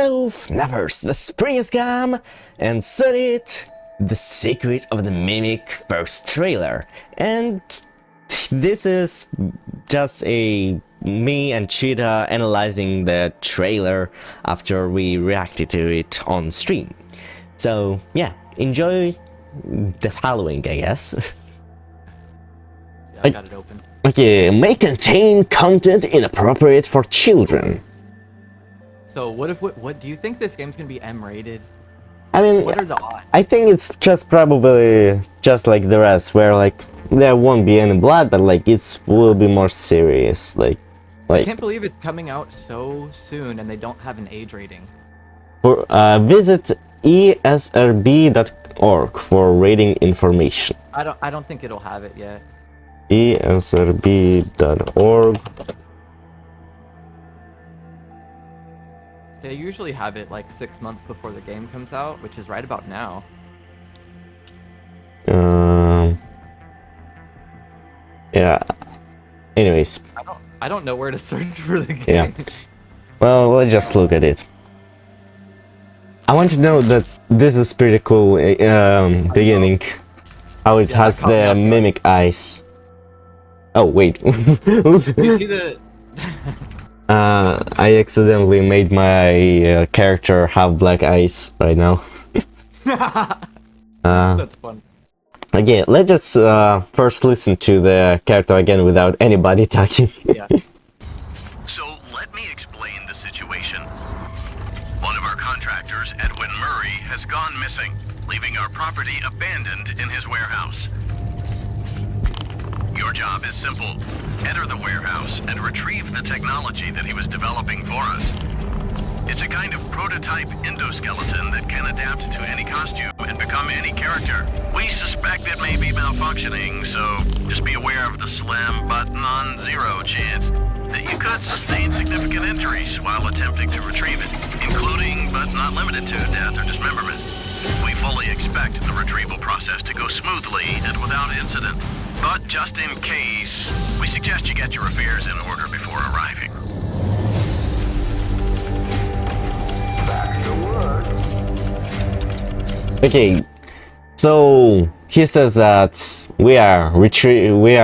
Hello, FNAFers, the spring has come, and so did the Secret of the Mimic first trailer. And this is just me and Cheeda analyzing the trailer after we reacted to it on stream. So yeah, enjoy the following, I guess. Yeah, I got it open. Okay, may contain content inappropriate for children. So what do you think this game's gonna be M-rated? I mean, What are the odds? I think it's just probably just like the rest, where like there won't be any blood, but like it will be more serious. I can't believe it's coming out so soon and they don't have an age rating. Visit esrb.org for rating information. I don't think it'll have it yet. esrb.org. They usually have it like 6 months before the game comes out, which is right about now. Yeah. Anyways. I don't know where to search for the game. Yeah. Well, let's just look at it. I want to know that this is pretty cool beginning. How it has the mimic eyes. Oh wait. You see the I accidentally made my character have black eyes right now. That's fun. Okay, let's just first listen to the character again without anybody talking. Yeah. So let me explain the situation. One of our contractors, Edwin Murray, has gone missing, leaving our property abandoned in his warehouse. Your job is simple. Enter the warehouse and retrieve the technology that he was developing for us. It's a kind of prototype endoskeleton that can adapt to any costume and become any character. We suspect it may be malfunctioning, so just be aware of the slim but non-zero chance that you could sustain significant injuries while attempting to retrieve it, including but not limited to death or dismemberment. We fully expect the retrieval process to go smoothly and without incident. But just in case, we suggest you get your affairs in order before arriving. Back to work. Okay, so he says that we are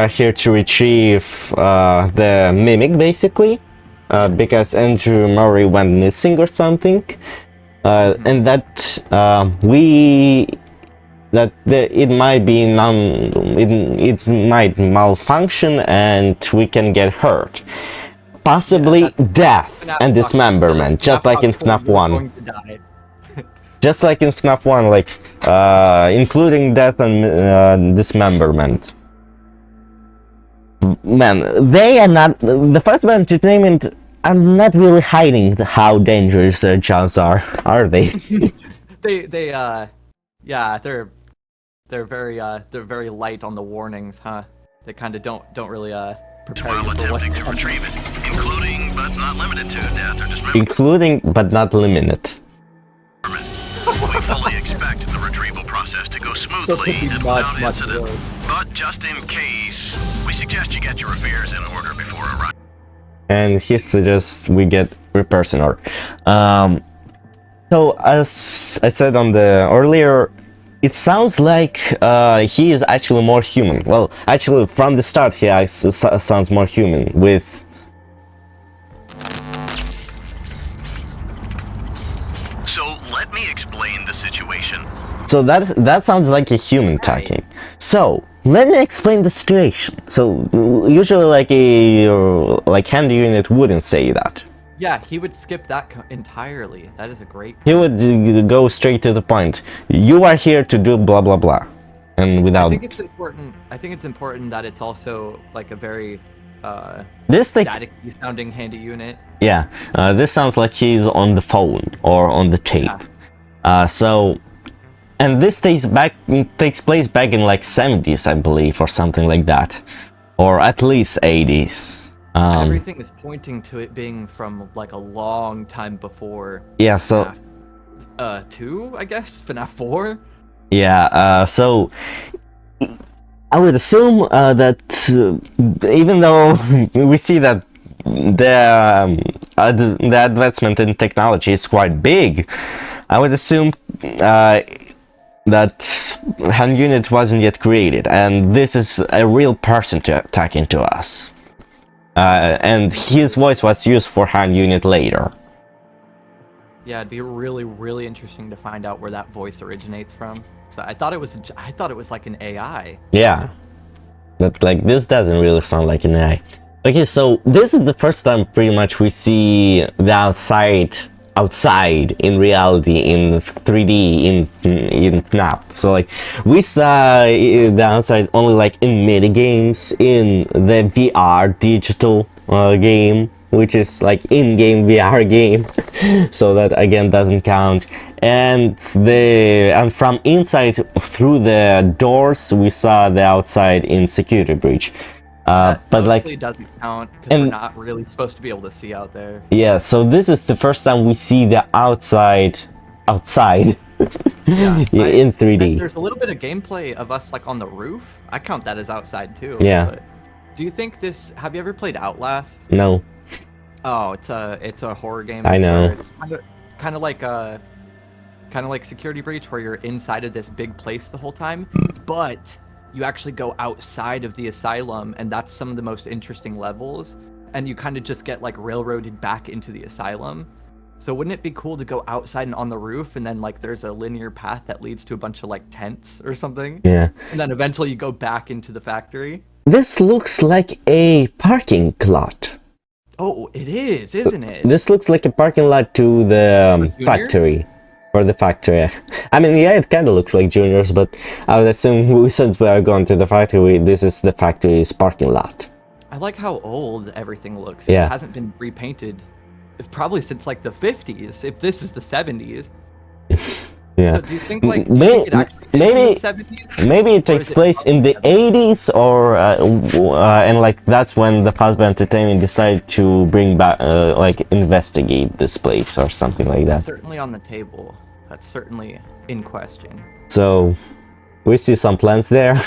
here to retrieve the mimic, basically, because Andrew Murray went missing or something, and that it might be it might malfunction and we can get hurt, possibly death and dismemberment, just like in FNAF 1. Just like in FNAF 1, like including death and dismemberment. Man, they are not, the first entertainment are not really hiding how dangerous their jobs are they? Yeah, they're very light on the warnings, huh? They kind of don't really prepare While you for what's attempting to retrieve it, including but not limited to death or dismemberment. Including but not limited. We fully expect the retrieval process to go smoothly and without incident. But just in case, we suggest you get your affairs in order before arriving. And he suggests we get repairs in order. So as I said on the earlier, it sounds like he is actually more human. Well, actually from the start he sounds more human with... So let me explain the situation. So that sounds like a human talking. So let me explain the situation. So usually like hand unit wouldn't say that. Yeah, he would skip that entirely. That is a great point. He would go straight to the point. You are here to do blah blah blah, and without. I think it's important that it's also like a very static-y sounding handy unit. Yeah, this sounds like he's on the phone or on the tape. Yeah. And this takes place back in like 70s, I believe, or something like that, or at least 80s. Everything is pointing to it being from like a long time before. Yeah, so FNAF 2, I guess, FNAF 4. Yeah, so I would assume that even though we see that the the advancement in technology is quite big. I would assume that hand unit wasn't yet created, and this is a real person to attack into us. And his voice was used for hand unit later. Yeah, it'd be really, really interesting to find out where that voice originates from. So I thought it was like an AI. Yeah, but like this doesn't really sound like an AI. Okay, so this is the first time pretty much we see the outside in reality in 3D in FNAF. So like we saw the outside only like in mini games in the VR digital game, which is like in-game VR game. So that again doesn't count. And from inside through the doors we saw the outside in Security Breach. But like doesn't count because we're not really supposed to be able to see out there. Yeah, so this is the first time we see the outside Yeah, in 3D. There's a little bit of gameplay of us like on the roof. I count that as outside too. Yeah. But do you think this? Have you ever played Outlast? No. Oh, it's a horror game. I know. Where it's kind of like Security Breach, where you're inside of this big place the whole time, but you actually go outside of the asylum, and that's some of the most interesting levels, and you kind of just get like railroaded back into the asylum. So wouldn't it be cool to go outside and on the roof, and then like there's a linear path that leads to a bunch of like tents or something? Yeah. And then eventually you go back into the factory. This looks like a parking lot. Oh, it is, isn't it? This looks like a parking lot to the factory. Or the factory. I mean, yeah, it kind of looks like Junior's, but I would assume since we are going to the factory, this is the factory's parking lot. I like how old everything looks. Yeah. It hasn't been repainted probably since like the 50s, if this is the 70s. Yeah. So do you think like it actually maybe is in the 70s? Maybe it takes place in the 80s, or and like that's when the Fazbear Entertainment decided to bring back like investigate this place or something like that. Certainly on the table. That's certainly in question. So we see some plants there.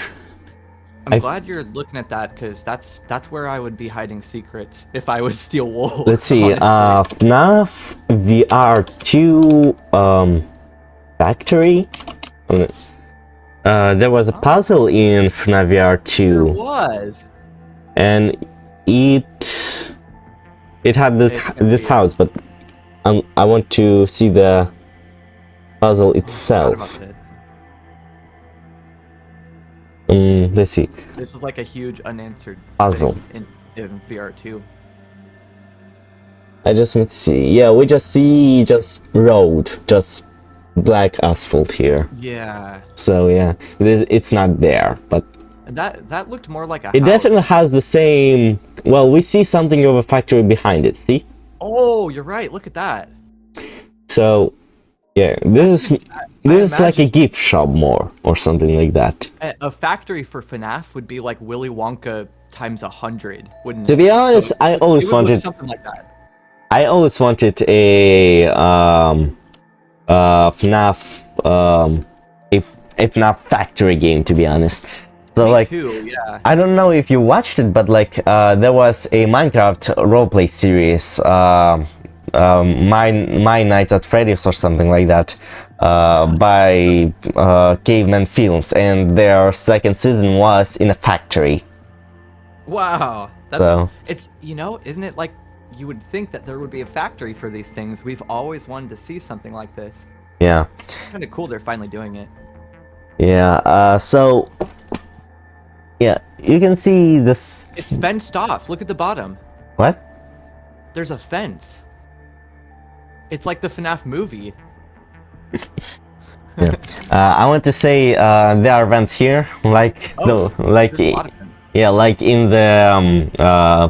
I'm glad you're looking at that, because that's where I would be hiding secrets if I was Steel Wolf. Let's see. FNAF VR 2 factory. There was a puzzle in FNAF VR 2. There was. And it had this house, but I want to see the puzzle itself. Let's see. This was like a huge unanswered puzzle in VR2. I just want to see. Yeah, we just see road, just black asphalt here. Yeah. So yeah, it's not there, but that looked more like a it house. definitely has the same. Well, we see something of a factory behind it. See? Oh, you're right. Look at that. So yeah, this is like a gift shop more or something like that. A factory for FNAF would be like Willy Wonka times 100, wouldn't it? To be honest, So I always wanted something like that. I always wanted a FNAF a FNAF factory game, to be honest. So Me too, yeah. I don't know if you watched it, but like there was a Minecraft roleplay series, My Nights at Freddy's or something like that, by Caveman Films, and their second season was in a factory. Wow, it's isn't it like you would think that there would be a factory for these things? We've always wanted to see something like this. Yeah. It's kind of cool they're finally doing it. Yeah. So. Yeah, you can see this. It's fenced off. Look at the bottom. What? There's a fence. It's like the FNAF movie. Yeah. I want to say there are vents here, like yeah, like in the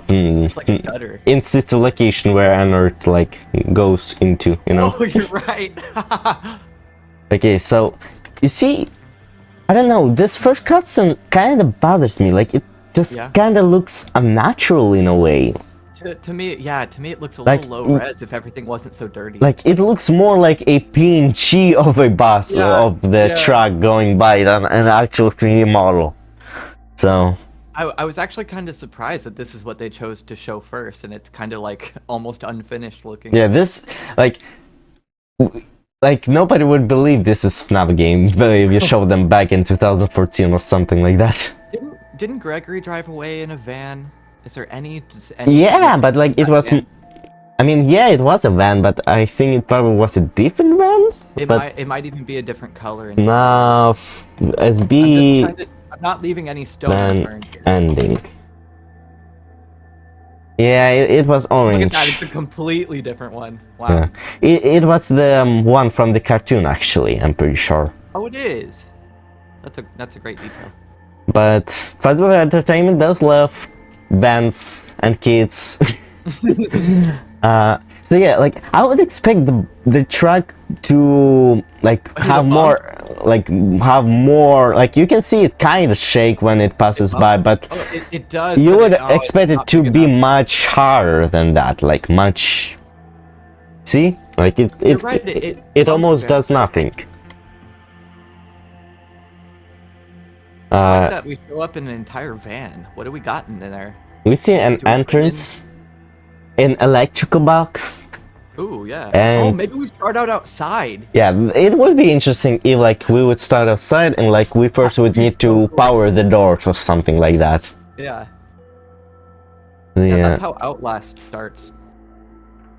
it's like a gutter. in situ location where Anart like goes into, you know. Oh, you're right. Okay, so you see, I don't know, this first cutscene kind of bothers me. Like it just kind of looks unnatural in a way. To me, it looks a little low res if everything wasn't so dirty. Like it looks more like a PNG of a bus of the truck going by than an actual 3D model. So I was actually kind of surprised that this is what they chose to show first, and it's kind of like almost unfinished looking. Yeah, this like nobody would believe this is FNAF game if you show them back in 2014 or something like that. Didn't Gregory drive away in a van? Is there any? Yeah, but like it was. Van? I mean, yeah, it was a van, but I think it probably was a different van. It might even be a different color. No, SB. I'm not leaving any stone unturned here. Ending. Yeah, it was orange. Look at that, it's a completely different one. Wow. Yeah. It was the one from the cartoon, actually, I'm pretty sure. Oh, it is. That's a great detail. But Fazbear Entertainment does love vans and kids. So yeah, like I would expect the truck to like have more, like you can see it kind of shake when it passes by, but it does. You would expect it to be much harder than that, like much. See, like it almost does nothing. That we show up in an entire van. What do we got in there? We see an entrance. An electrical box. Ooh, yeah. And oh, maybe we start out outside. Yeah, it would be interesting if like we would start outside and like we first would need to power the doors or something like that. Yeah. Yeah. That's how Outlast starts.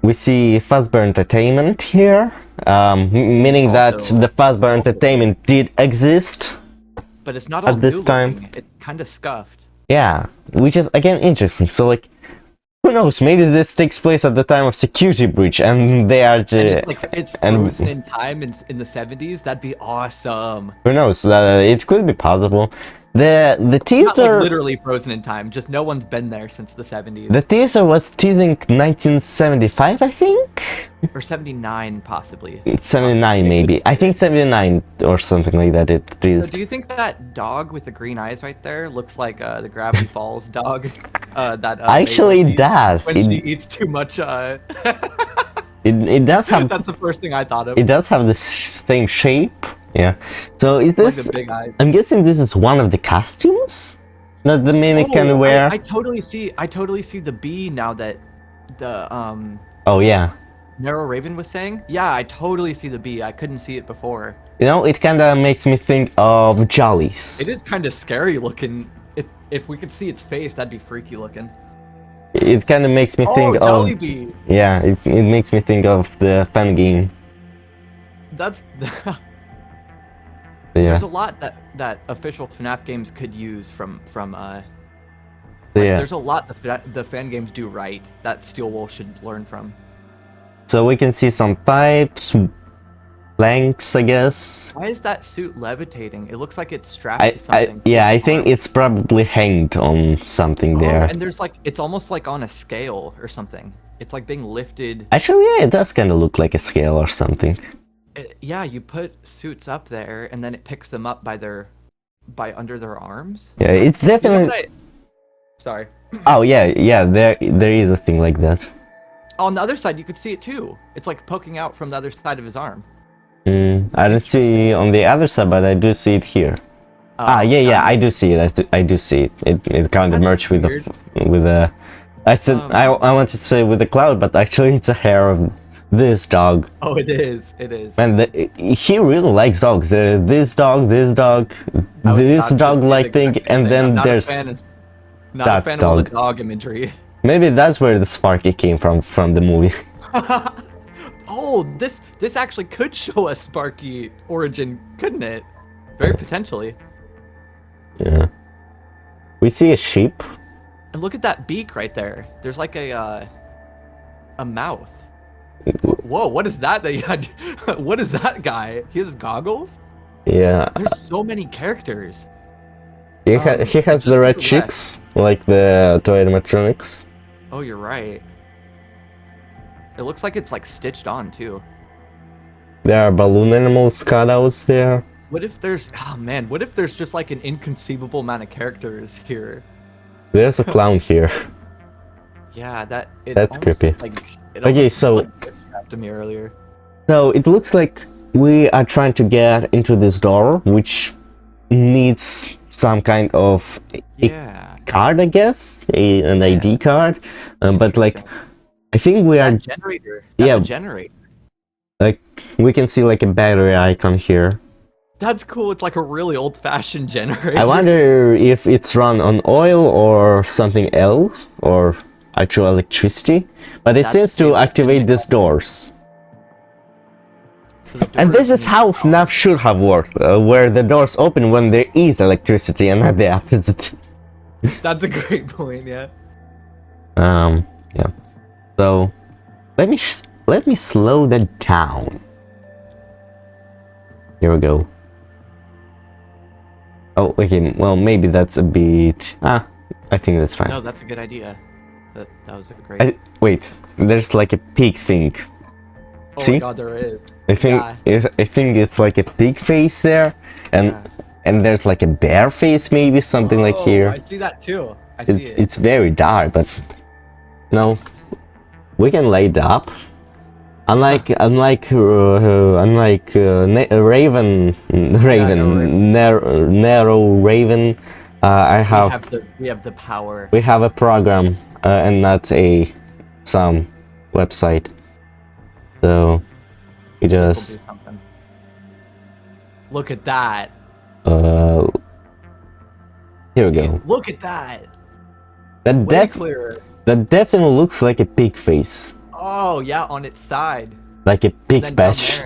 We see Fazbear Entertainment here, meaning that the Fazbear Entertainment did exist. But it's not all at this time. Looking. It's kind of scuffed. Yeah, which is again interesting. So like, who knows? Maybe this takes place at the time of Security Breach, and they are it's frozen in time in the 70s. That'd be awesome. Who knows? It could be possible. The teaser not like literally frozen in time. Just no one's been there since the 70s. The teaser was teasing 1975, I think, or 79 possibly. 79 maybe. I think 79 or something like that. It is. So do you think that dog with the green eyes right there looks like the Gravity Falls dog? Actually, it does. When she eats too much. It does have. That's the first thing I thought of. It does have the same shape. Yeah. So is this? Like the big eyes. I'm guessing this is one of the costumes that the mimic can wear. I totally see the bee now that the Oh yeah. Narrow Raven was saying. Yeah, I totally see the bee. I couldn't see it before. You know, it kind of makes me think of Jollies. It is kind of scary looking. If we could see its face, that'd be freaky looking. It kind of makes me think of. Jollibee. Yeah, it makes me think of the fan game. That's. Yeah. There's a lot that official FNAF games could use from yeah. There's a lot the fan games do right that Steel Wool should learn from. So we can see some pipes, planks, I guess. Why is that suit levitating? It looks like it's strapped to something. I think it's probably hanged on something there. And there's like, it's almost like on a scale or something. It's like being lifted. Actually, yeah, it does kind of look like a scale or something. Yeah, you put suits up there, and then it picks them up by under their arms. Yeah, it's definitely. Sorry. Oh yeah, there is a thing like that. On the other side, you could see it too. It's like poking out from the other side of his arm. I don't see on the other side, but I do see it here. Yeah, I do see it. I do see it. It kind of merged with the. I said I wanted to say with the cloud, but actually it's a hair of this dog. Oh, it is. It is. Man, he really likes dogs. This dog, like thing, and then there's not that a fan dog. of all the dog imagery. Maybe that's where the Sparky came from the movie. Oh, this actually could show a Sparky origin, couldn't it? Very potentially. Yeah. We see a sheep. And look at that beak right there. There's like a mouth. Whoa, what is that you had? What is that guy? He has goggles? Yeah. There's so many characters. He has the red cheeks, like the toy animatronics. Oh, you're right. It looks like it's like stitched on too. There are balloon animals cutouts there. What if there's, oh man, what if there's just like an inconceivable amount of characters here? There's a clown here. Yeah, that's creepy. Okay, so to me earlier. So it looks like we are trying to get into this door, which needs some kind of card, I guess, an ID card. But like, I think we are. That generator. That's a generator. Like we can see like a battery icon here. That's cool. It's like a really old-fashioned generator. I wonder if it's run on oil or something else, or actual electricity. But it seems to activate these doors. So and this is how FNAF should have worked, where the doors open when there is electricity and not the opposite. That's a great point, yeah. Yeah. So, let me slow that down. Here we go. Oh, okay, well, maybe that's a bit... I think that's fine. No, that's a good idea. That was a great... Wait, there's like a pig thing. Oh See? my god, there is. I think it's like a pig face there, and there's like a bear face, maybe something like here. I see that too. I see it. It's very dark, but you know, we can light up. Unlike narrow Raven, we have the power. We have a program and not some website. So we just do something. Look at that. Here we go. Look at that. That definitely looks like a pig face. Oh yeah, on its side. Like a pig patch.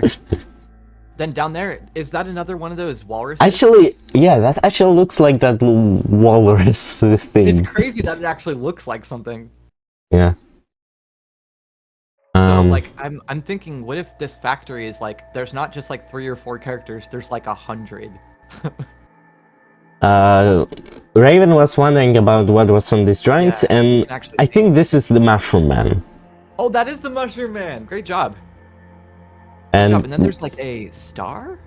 Then down there, is that another one of those walruses? Actually, yeah, that actually looks like that walrus thing. It's crazy that it actually looks like something. Yeah. So, like, I'm thinking, what if this factory is like, there's not just like 3 or 4 characters, there's like 100. Raven was wondering about what was on these drawings, and I think this is the Mushroom Man. Oh, that is the Mushroom Man! Great job! And then there's like a star?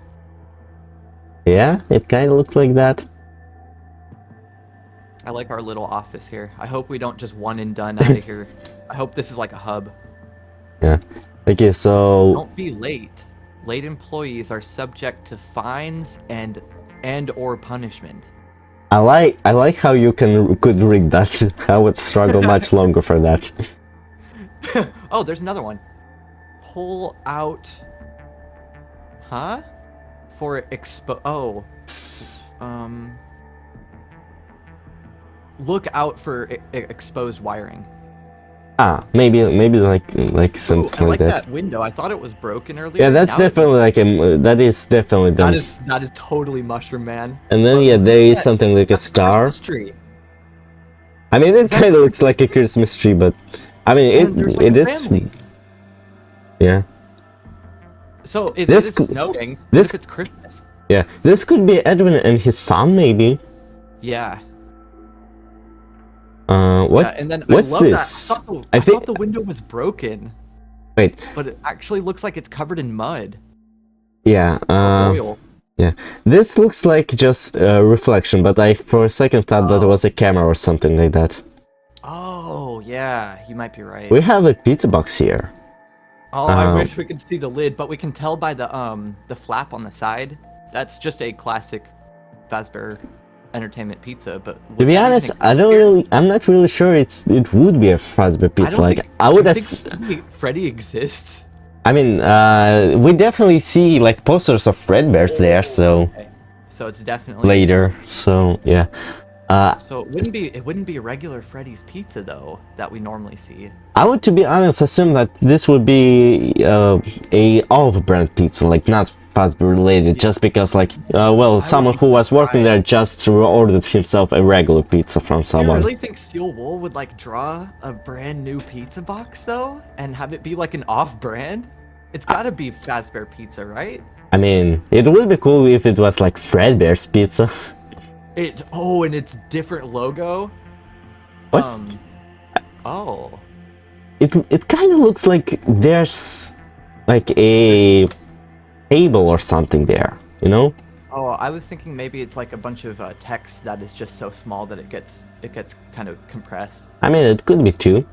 Yeah, it kind of looks like that. I like our little office here. I hope we don't just one and done out of here. I hope this is like a hub. Yeah. Okay, so... Don't be late. Late employees are subject to fines and or punishment. I like how you could read that. I would struggle much longer for that. Oh, there's another one. Pull out... Huh? For look out for exposed wiring. Maybe like something I like that. That window. I thought it was broken earlier. Yeah, that's definitely like that is definitely them. That is totally Mushroom Man. And then there is something like a star. I mean, it kind of looks like a Christmas tree, but I mean it is. Yeah. So if it's snowing, if it's Christmas. Yeah, this could be Edwin and his son, maybe. Yeah. What? Yeah, and then what's I love this? That. I thought the window was broken. Wait. But it actually looks like it's covered in mud. Yeah. Oil. Yeah. This looks like just a reflection, but I for a second thought that it was a camera or something like that. Oh yeah, you might be right. We have a pizza box here. Oh, I wish we could see the lid, but we can tell by the flap on the side. That's just a classic Fazbear Entertainment pizza, but to be honest, I'm not really sure it would be a Fazbear pizza. I would think Freddy exists. I mean, we definitely see like posters of Fredbears there, so okay. So it's definitely later. So yeah. So it wouldn't be a regular Freddy's pizza though that we normally see. I would, to be honest, assume that this would be a off-brand pizza, like not Fazbear related, just because like someone who was working there just ordered himself a regular pizza from someone. Do you really think Steel Wool would like draw a brand new pizza box though and have it be like an off-brand? It's gotta be Fazbear pizza, right? I mean, it would be cool if it was like Fredbear's pizza. And it's different logo. What's? It kind of looks like there's like a table or something there, you know? Oh, I was thinking maybe it's like a bunch of text that is just so small that it gets kind of compressed. I mean, it could be too.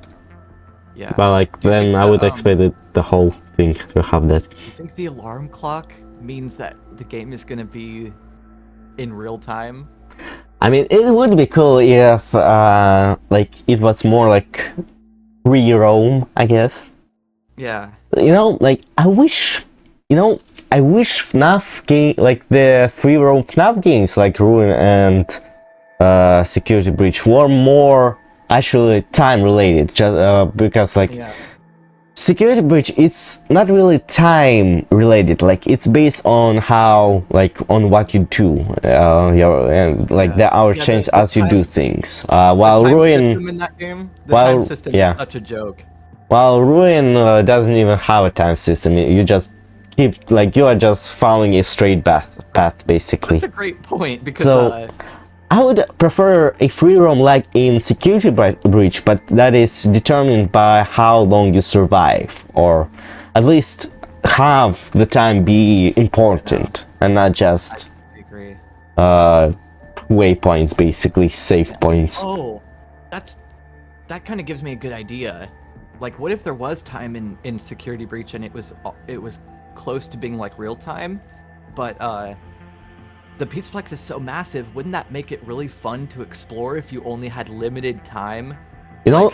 Yeah. But like then I would expect the whole thing to have that. I think the alarm clock means that the game is gonna be in real time. I mean, it would be cool if like it was more like free roam, I guess. Yeah. You know, like I wish FNAF game, like the free roam FNAF games like Ruin and Security Breach were more actually time related, just because like Yeah. Security Breach, it's not really time related, like it's based on how, like on what you do, and like the hour Yeah, change the as you do time- things. The While time Ruin, system in that game, the while- time system yeah. is such a joke. while Ruin doesn't even have a time system. You just keep, like, you are just following a straight path basically. That's a great point because So- I would prefer a free roam like in Security Breach, but that is determined by how long you survive, or at least have the time be important and not just I agree. waypoints, basically save points. Oh, that kind of gives me a good idea. Like, what if there was time in Security Breach and it was close to being like real time, but the Pizzaplex is so massive, wouldn't that make it really fun to explore if you only had limited time? You know,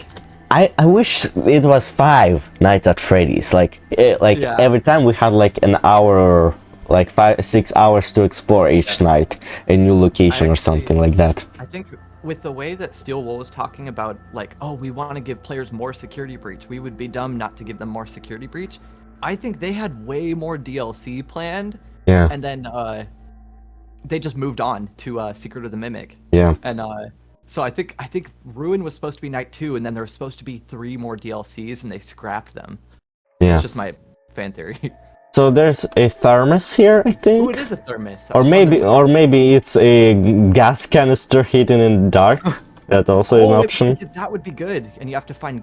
I wish it was 5 nights at Freddy's. Like Yeah. every time we had like an hour or like 5-6 hours to explore each night a new location or something like that. I think with the way that Steel Wool was talking about, like, oh, we want to give players more Security Breach, we would be dumb not to give them more Security Breach. I think they had way more DLC planned, Yeah, and then they just moved on to Secret of the Mimic. yeah. And so I think Ruin was supposed to be night 2, and then there were supposed to be 3 more DLCs, and they scrapped them. Yeah. It's just my fan theory. So there's a thermos here, I Oh, think. it is a thermos. Or maybe it's a gas canister hidden in the dark. That's also an option. That would be good. And you have to find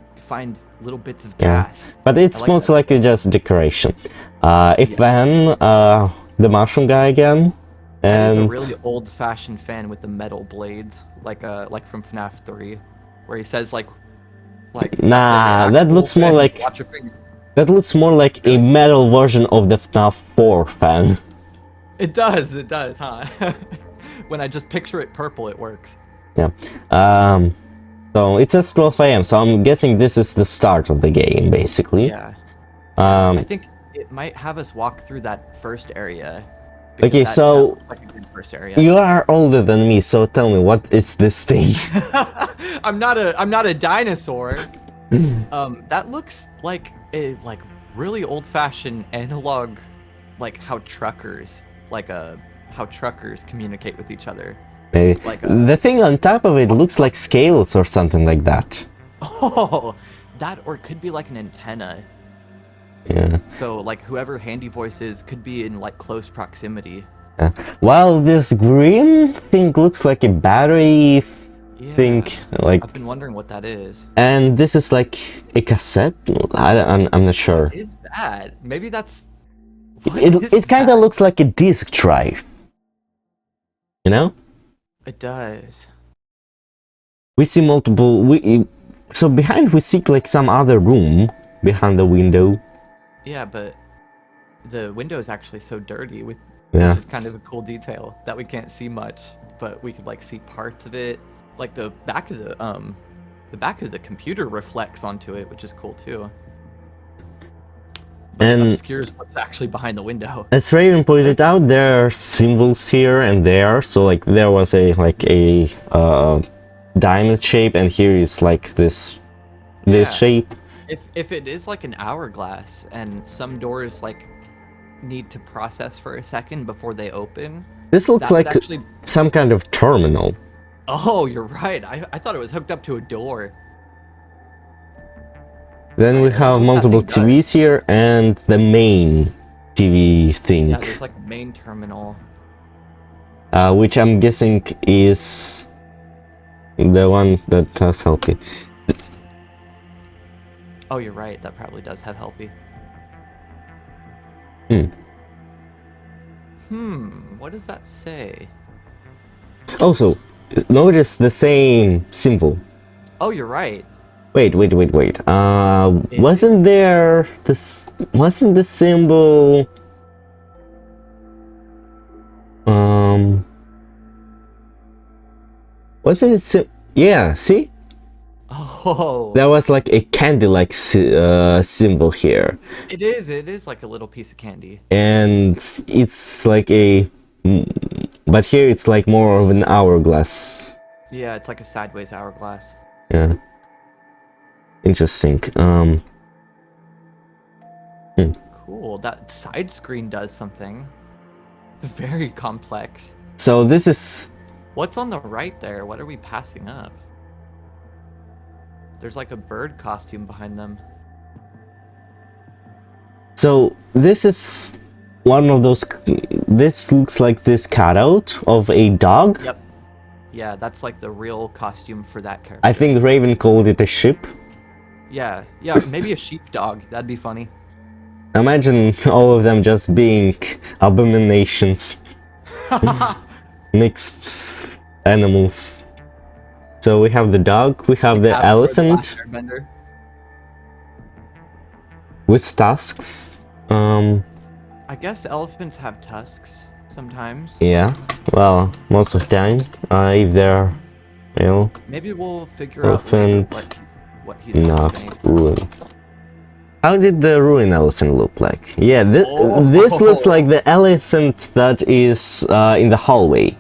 little bits of Yeah. gas. But it's like most that. likely just decoration. If then the mushroom guy again, That is and a really old-fashioned fan with the metal blades, like from FNAF 3, where he says like Nah, that looks more like- Watch your fingers. that looks more like a metal version of the FNAF 4 fan. It does, huh? When I just picture it purple, it works. Yeah. So it says 12 AM, so I'm guessing this is the start of the game, basically. Yeah. I Um, think it might have us walk through that first area. Okay, because that so looks like a good first area. you are older than me, so tell me, what is this thing? I'm not a dinosaur. That looks like a really old-fashioned analog, like how truckers communicate with each other. Maybe. Like The thing on top of it looks like scales or something like that. oh, that, or it could be like an antenna. Yeah. So like whoever Handy Voice is could be in like close proximity. While this green thing looks like a battery Yeah. thing, like, I've been wondering what that is. and this is like a cassette. I'm not sure. What is that? Maybe that's. What is It kind of that? looks like a disk drive. You know? It does. We see multiple. So behind we see like some other room behind the window. Yeah, but the window is actually so dirty, which Yeah. is kind of a cool detail that we can't see much, but we could like see parts of it. Like the back of the computer reflects onto it, which is cool too. But it And obscures what's actually behind the window. as Raven pointed out, there are symbols here and there. So like there was a diamond shape, and here is like this Yeah. shape. If it is like an hourglass and some doors like need to process for a second before they open, This looks that would like actually. some kind of terminal. Oh, you're right. I thought it was hooked up to a door. Then we I have wonder what that multiple thing TVs here and the main TV thing, Yeah, there's like a main terminal. which I'm guessing is the one that has Helpy. Oh, you're right. That probably does have Helpy. What does that say? Also, notice the same symbol. Oh, you're right. Wait. Wasn't there this? Wasn't the symbol? Wasn't it yeah, see? Oh. That was like a candy-like symbol here. It is like a little piece of candy. And it's like a... But here it's like more of an hourglass. Yeah, it's like a sideways hourglass. Yeah. Interesting. Cool. That side screen does something. Very complex. So this is... What's on the right there? What are we passing up? There's like a bird costume behind them. So this is one of those... This looks like this cutout of a dog. Yep. Yeah, that's like the real costume for that character. I think Raven called it a sheep. Yeah, maybe a sheepdog. That'd be funny. Imagine all of them just being abominations. Mixed animals. So we have the dog, we have the elephant with tusks. I guess elephants have tusks sometimes. Yeah, well, most of the time, if they're, you know, Maybe we'll figure out elephant, later what he's not happening. ruin. How did the ruin elephant look like? Yeah, this looks like the elephant that is in the hallway.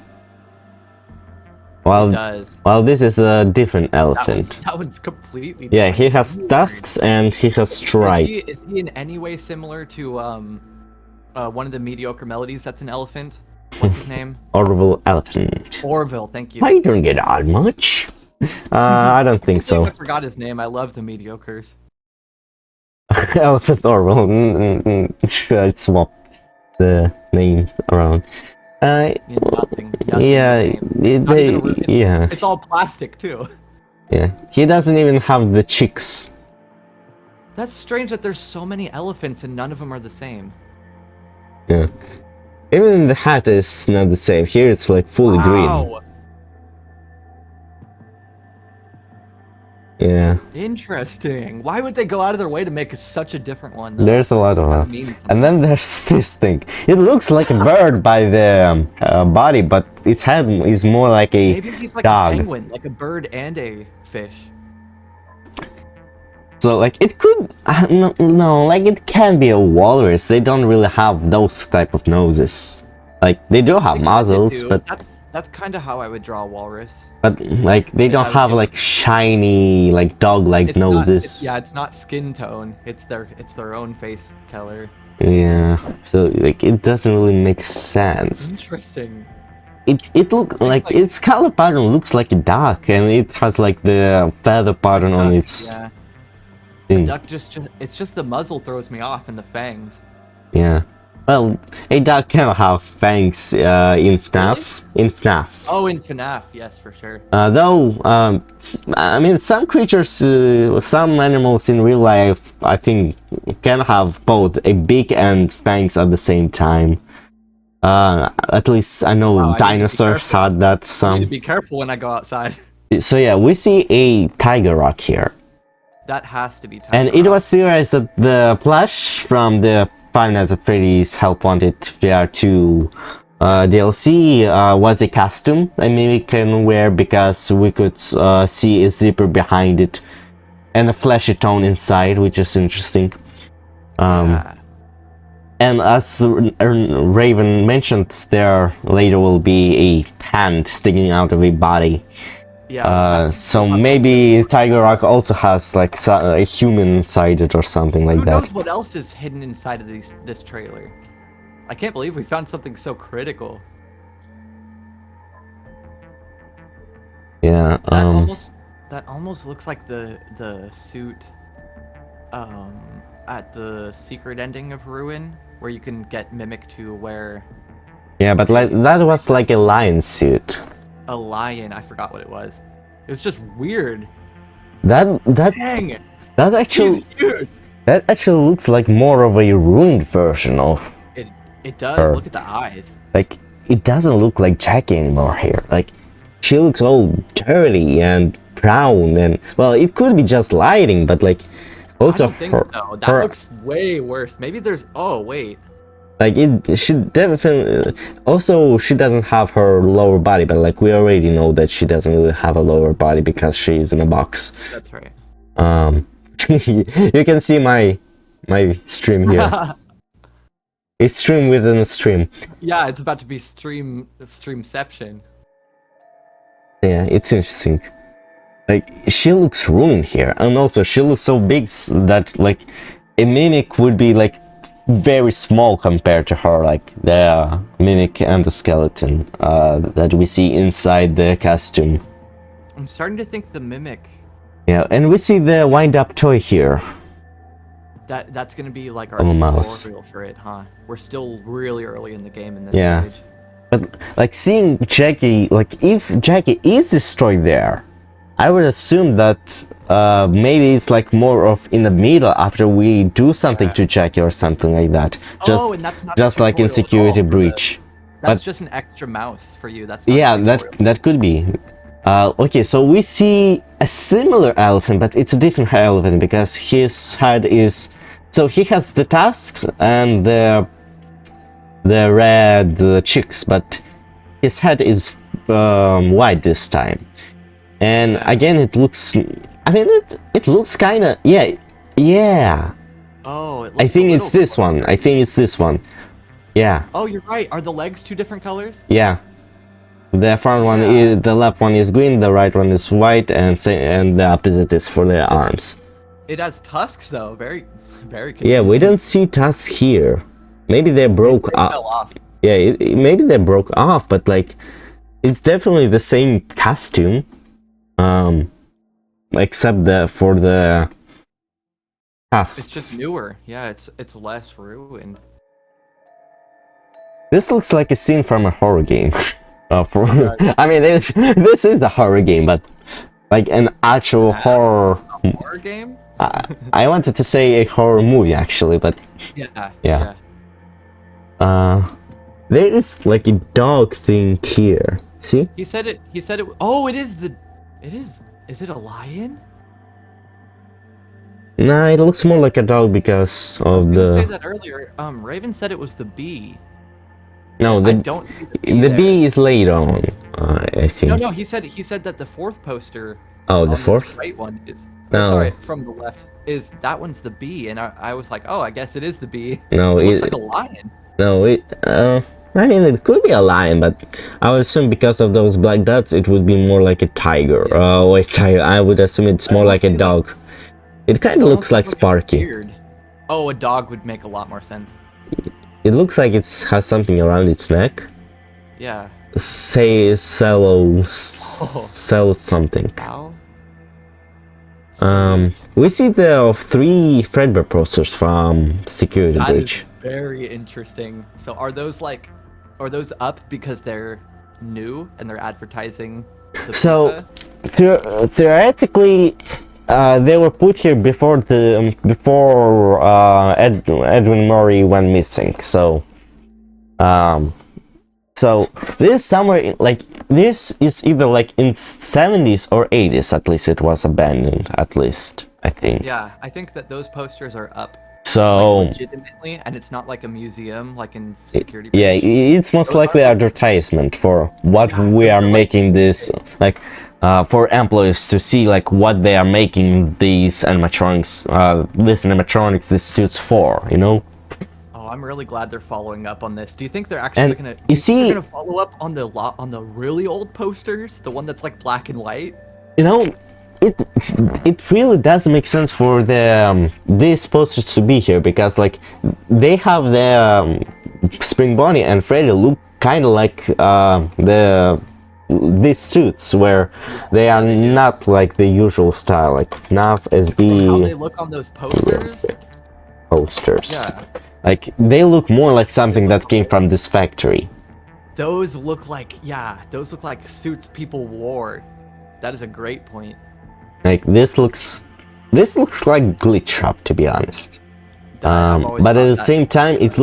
While this is a different elephant. That one's completely different. Yeah, he has tusks and he has stripes. Is he in any way similar to one of the mediocre melodies that's an elephant? What's his name? Orville Elephant. Orville, thank you. I don't get on much. I don't think so. I forgot his name. I love the mediocres. Elephant Orville. I swapped the name around. Nothing yeah, yeah. It's all plastic too. Yeah, he doesn't even have the cheeks. That's strange that there's so many elephants and none of them are the same. Yeah. Even the hat is not the same. Here it's like fully green. Yeah. Interesting. Why would they go out of their way to make such a different one? Though? There's a lot of and then there's this thing. It looks like a bird by the body, but its head is more like a Maybe he's like dog. a penguin, like a bird and a fish. So like it could no, like it can be a walrus. They don't really have those type of noses. Like they do have muzzles, but that's kind of how I would draw a walrus. But like they don't have like shiny, like dog-like noses. It's not skin tone. It's their own face color. Yeah. So like it doesn't really make sense. Interesting. It look like its color pattern looks like a duck, and it has like the feather pattern on its. Yeah. Thing. Duck it's just the muzzle throws me off and the fangs. Yeah. Well, a duck can have fangs in FNAF. In FNAF. Oh, in FNAF, yes, for sure. Though, I mean, some creatures, some animals in real life, I think, can have both a beak and fangs at the same time. At least I know dinosaurs had that. I need to be careful when I go outside. So yeah, we see a tiger rock here. That has to be tiger and rock. it was theorized that the plush from the Five Nights at Freddy's Help Wanted VR2 DLC was a costume a Mimic can wear because we could see a zipper behind it and a flashy tone inside, which is interesting. And as Raven mentioned, there later will be a hand sticking out of a body. Yeah. So maybe Tiger Rock also has like a human inside it or something like that. Who knows what else is hidden inside of this trailer? I can't believe we found something so critical. Yeah. That almost looks like the suit at the secret ending of Ruin, where you can get Mimic to wear. Yeah, but like that was like a lion suit. A lion, I forgot what it was. It was just weird. Dang. That actually looks like more of a ruined version of it does her. Look at the eyes. Like it doesn't look like Jackie anymore here. Like she looks all dirty and brown, and well, it could be just lighting, but like also I don't think so. That looks way worse. Maybe there's wait. Like she definitely. Also, she doesn't have her lower body, but like we already know that she doesn't really have a lower body because she's in a box. That's right. You can see my stream here. It's stream within a stream. Yeah, it's about to be streamception. Yeah, it's interesting. Like she looks ruined here, and also she looks so big that like a mimic would be like very small compared to her, like the mimic and the skeleton that we see inside the costume. I'm starting to think the mimic. Yeah, and we see the wind-up toy here. That's gonna be like our mouse. tutorial for it, huh? We're still really early in the game in this Yeah. stage. But like seeing Jackie, like if Jackie is destroyed there, I would assume that maybe it's like more of in the middle after we do something to Jackie or something like that. And that's not just a like in tutorial at Security all. Breach. That's But just an extra mouse for you. That's not yeah, a tutorial. that could be. Okay, so we see a similar elephant, but it's a different elephant because his head is. So he has the tusks and the red cheeks, but his head is white this time. And again, it looks. I mean, it looks kind of yeah. Oh, it I looks think a it's little this one. I think it's this one. Yeah. Oh, you're right. Are the legs two different colors? Yeah. The front one is the left one is green, the right one is white, and the opposite is for the arms. It has tusks though. Very confusing. Yeah, we don't see tusks here. Maybe they broke They fell off. Yeah, maybe they broke off, but like, it's definitely the same costume. Except for the tusks. It's just newer. Yeah, it's less ruined. This looks like a scene from a horror game. I mean, this is the horror game, but like an actual horror. A horror game? I wanted to say a horror movie actually, but Yeah. there is like a dog thing here. See? He said it. Oh, it is the. It is. Is it a lion? Nah, it looks more like a dog because I was of gonna say the. that earlier. Raven said it was the bee. No, I don't see the bee. the there. bee is later on. I think. No. He said that the fourth poster. Oh, the on fourth. This right one is. No. Sorry, from the left is that one's the bee, and I was like, oh, I guess it is the bee. No, It looks like a lion. No, I mean, it could be a lion, but I would assume because of those black dots, it would be more like a tiger. I would assume it's more like a dog. It kind of looks like Sparky. Weird. Oh, a dog would make a lot more sense. It looks like it has something around its neck. Yeah. Say cello something. Owl? We see the 3 Fredbear posters from Security That Breach. is very interesting. So are those up because they're new and they're advertising the So pizza? theoretically, they were put here before Edwin Murray went missing. So this is somewhere this is either like in 70s or 80s. At least it was abandoned. At least I think. Yeah, I think that those posters are up So legitimately, and it's not like a museum like in Security Breach. yeah, it's most likely advertisement for what we are making this for employees to see like what they are making these animatronics, these suits for, you know. Oh, I'm really glad they're following up on this. Do you think they're actually gonna? They're gonna follow up on the really old posters, the one that's like black and white? You know, it really does make sense for the these posters to be here because like they have the Spring Bonnie and Freddy look kind of like these suits where they are not like the usual style like FNAF SB How they look on those posters? posters. Yeah. Like they look more like something that came from this factory. Those look like suits people wore. That is a great point. Like this looks like Glitch Shop, to be honest. But at the same time, it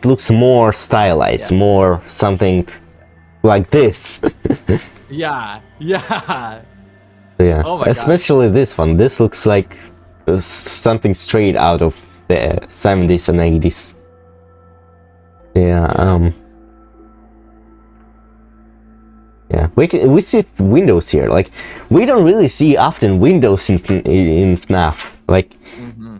looks more stylized, more something like this. Yeah. Yeah. Oh my Especially this one. This looks like something straight out of the 70s and 80s. Yeah. Yeah, we see windows here. Like, we don't really see often windows in FNAF. Like,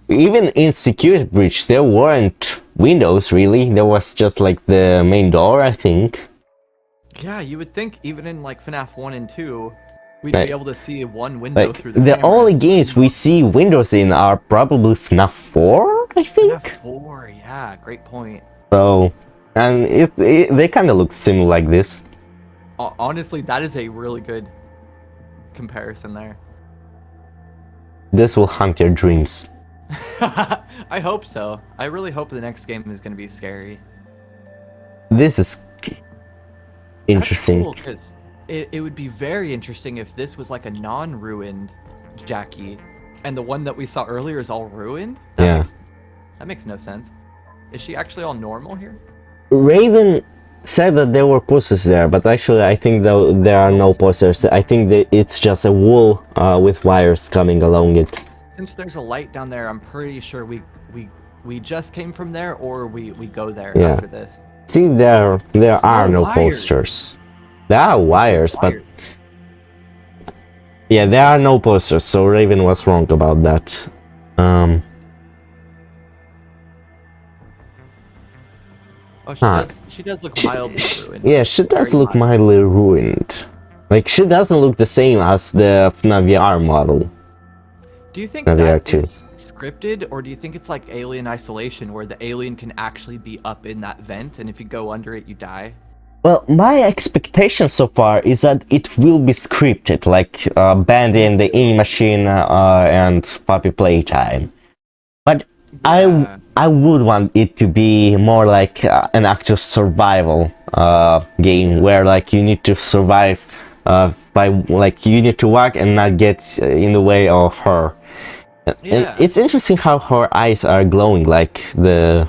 even in Security Breach, there weren't windows really. There was just like the main door, I think. Yeah, you would think even in like FNAF 1 and 2, we'd be able to see one window Like, through the the cameras. only games we see windows in are probably FNAF 4, I think. FNAF 4, yeah, great point. So, and they kind of look similar like this. Honestly, that is a really good comparison there. This will haunt your dreams. I hope so. I really hope the next game is going to be scary. This is interesting. That's cool, 'cause it would be very interesting if this was like a non-ruined Jackie, and the one that we saw earlier is all ruined. That makes no sense. Is she actually all normal here? Raven said that there were posters there, but actually I think there are no posters. I think that it's just a wall with wires coming along it. Since there's a light down there, I'm pretty sure we just came from there, or we go there after this. See, there are no wires. posters. There are wires, but yeah, there are no posters. So Raven was wrong about that. Oh, she does look mildly ruined. Yeah, she does Very look mild. mildly ruined. Like, she doesn't look the same as the FNAF VR model. Do you think No, they are that too. is scripted, or do you think it's like Alien Isolation, where the alien can actually be up in that vent, and if you go under it, you die? Well, my expectation so far is that it will be scripted, like Bandy and the E-Machine and Puppy Playtime. But I would want it to be more like an actual survival game, where like you need to survive by like you need to walk and not get in the way of her. And it's interesting how her eyes are glowing like the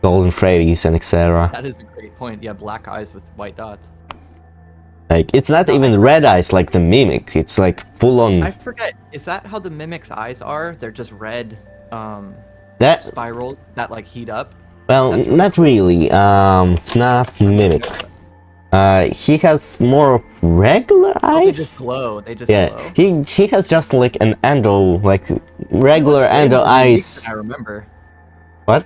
golden Freddy's and etc. That is a great point. Yeah, black eyes with white dots. Like, it's not even red eyes like the Mimic. It's like full on. I forget. Is that how the Mimic's eyes are? They're just red That spirals that like heat up. well, not really. FNAF Mimic. He has more regular eyes. They just glow. They just glow. He has just like an endo, like regular endo eyes. I remember. What?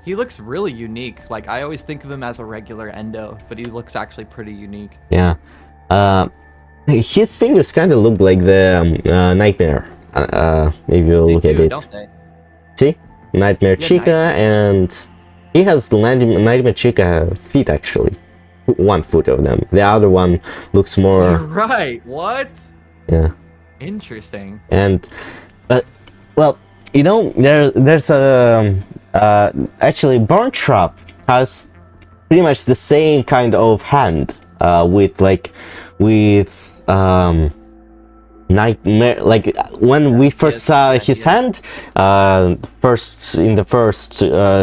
He looks really unique. Like, I always think of him as a regular endo, but he looks actually pretty unique. Yeah. His fingers kind of look like the Nightmare. If you look at it. Don't they? See? Nightmare Chica, and he has the Nightmare Chica feet actually. One foot of them. The other one looks more. Right. What? Yeah. Interesting. And, well, you know, there's a actually Burn Trap has pretty much the same kind of hand with Nightmare, like when we first saw his hand first in the first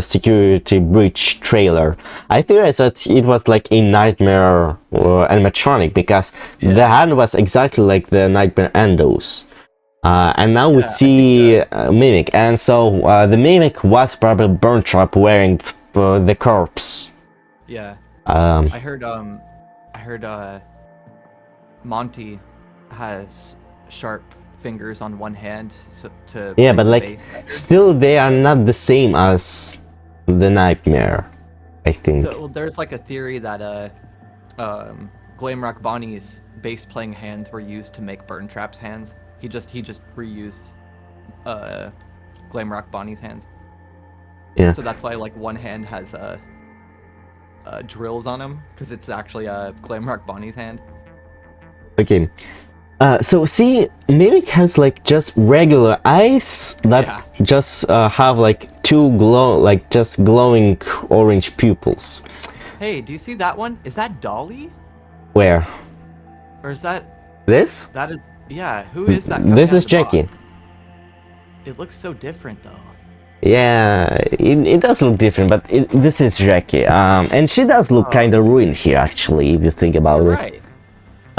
Security Breach trailer, I theorized that it was like a Nightmare animatronic because the hand was exactly like the Nightmare endos. And now we see Mimic, and so the Mimic was probably Burn Trap wearing the corpse. Yeah. I heard Monty has sharp fingers on one hand, so to but like still they are not the same as the Nightmare, I think. So, there's like a theory that Glamrock Bonnie's bass playing hands were used to make Burn Trap's hands. He just reused Glamrock Bonnie's hands. Yeah. So that's why like one hand has drills on him, because it's actually Glamrock Bonnie's hand. Okay. So see, Mimic has like just regular eyes that just have like two just glowing orange pupils. Hey, do you see that one? Is that Dolly? Where? Or is that This? That is, yeah. Who is that? This is Jackie. It looks so different though. Yeah, it does look different, but this is Jackie. And she does look kind of ruined here, actually, if you think about it. Right.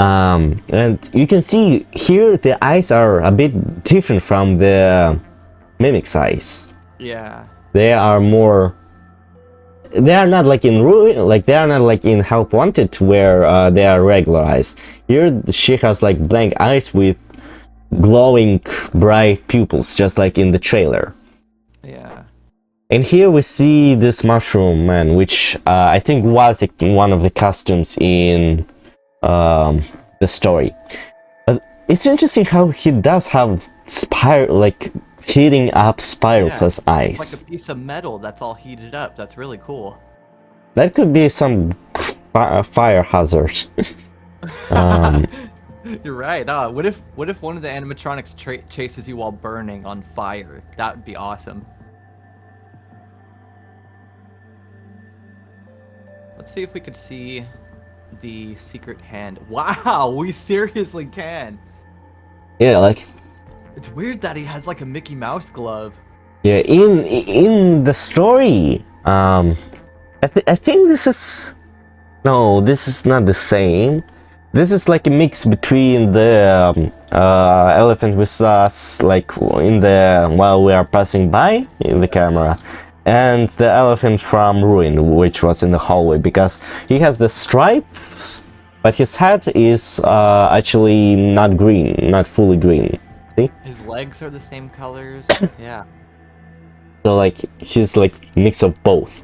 And you can see here the eyes are a bit different from the Mimic's eyes. Yeah. They are more. they are not like in ruin, like they are not like in Help Wanted where they are regular eyes. Here she has like blank eyes with glowing bright pupils, just like in the trailer. Yeah. And here we see this mushroom man, which I think was one of the costumes in the story. It's interesting how he does have like heating up spirals as eyes. It's like a piece of metal that's all heated up. That's really cool. That could be some fire hazard. You're right. What if one of the animatronics chases you while burning on fire? That would be awesome. Let's see if we could see the secret hand. Wow, we seriously can. Yeah, like. It's weird that he has like a Mickey Mouse glove. Yeah, in the story, I think this is. No, this is not the same. This is like a mix between the elephant with us, like in the while we are passing by in the camera, and the elephant from Ruin, which was in the hallway, because he has the stripes, but his head is actually not green, not fully green. See? His legs are the same colors. Yeah. So like he's like mix of both.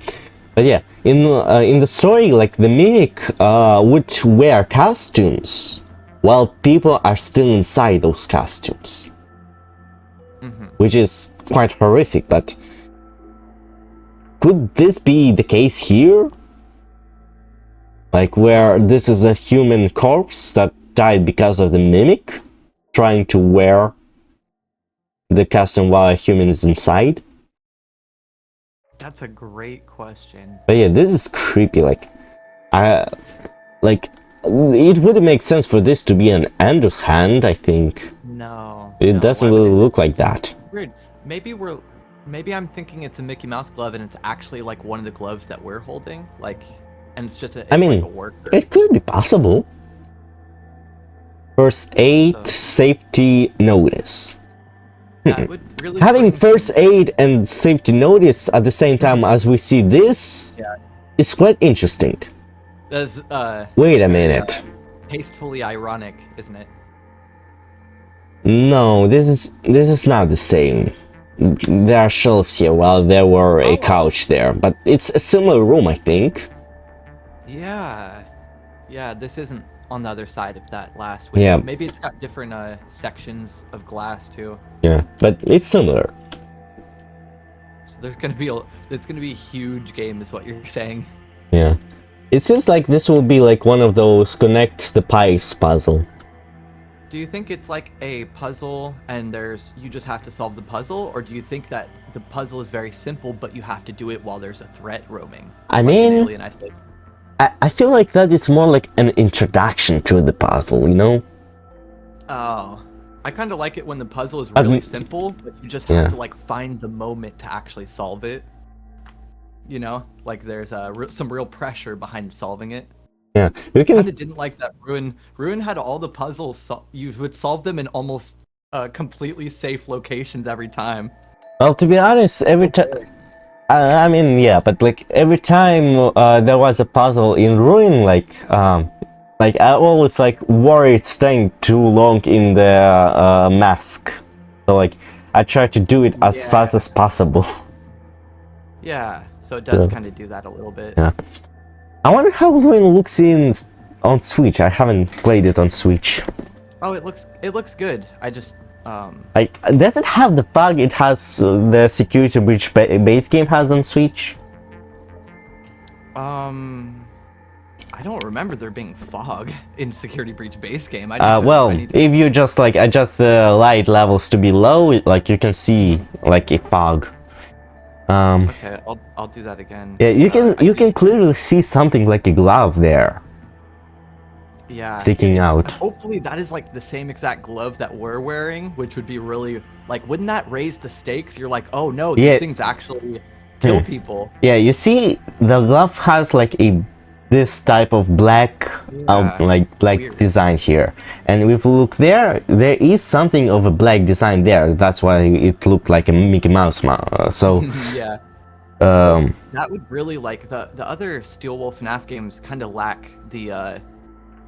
But yeah, in the story, like the mimic would wear costumes while people are still inside those costumes, which is quite horrific. But could this be the case here? Like where this is a human corpse that died because of the mimic trying to wear the costume while a human is inside? That's a great question. But yeah, this is creepy. Like, it would make sense for this to be an Andrew's hand. I think. No. It doesn't really look like that. Weird. Maybe I'm thinking it's a Mickey Mouse glove and it's actually like one of the gloves that we're holding. Like, and it's just a. It's I mean, like a worker. it could be possible. First aid safety notice. That would really Having bring first aid and safety notice at the same time as we see this is quite interesting. That's Wait a minute. Tastefully ironic, isn't it? No, this is not the same. There are shelves here while there were a couch there, but it's a similar room, I think. Yeah. Yeah, this isn't on the other side of that last window. Yeah. Maybe it's got different sections of glass too. Yeah, but it's similar. So it's gonna be a huge game, is what you're saying. Yeah. It seems like this will be like one of those connect the pipes puzzle. Do you think it's like a puzzle and you just have to solve the puzzle, or do you think that the puzzle is very simple but you have to do it while there's a threat roaming? I mean, Alien Isolation? I feel like that is more like an introduction to the puzzle, you know? Oh. I kind of like it when the puzzle is really simple, but you just have to like find the moment to actually solve it. You know? Like there's some real pressure behind solving it. Yeah, we can. I kind of didn't like that Ruin had all the puzzles, you would solve them in almost completely safe locations every time. Well, to be honest, every time... I mean, yeah, but like every time there was a puzzle in Ruin, like I always like worried staying too long in the mask. So like I try to do it as fast as possible. Yeah, so it does kind of do that a little bit. Yeah. I wonder how Ruin looks on Switch. I haven't played it on Switch. Oh, it looks good. I just like, does it have the bug it has the Security Breach base game has on Switch? I don't remember there being fog in Security Breach base game. Well, if you just like adjust the light levels to be low, like you can see like a fog. Okay, I'll do that again. Yeah, you can clearly see something like a glove there. Yeah, sticking out. Hopefully that is like the same exact glove that we're wearing, which would be really like, wouldn't that raise the stakes? You're like, oh no, these things actually kill people. Yeah, you see, the glove has like this type of black, black design here, and if you look there is something of a black design there. That's why it looked like a Mickey Mouse. So yeah. That would really like the other Steel Wolf FNAF games kind of lack the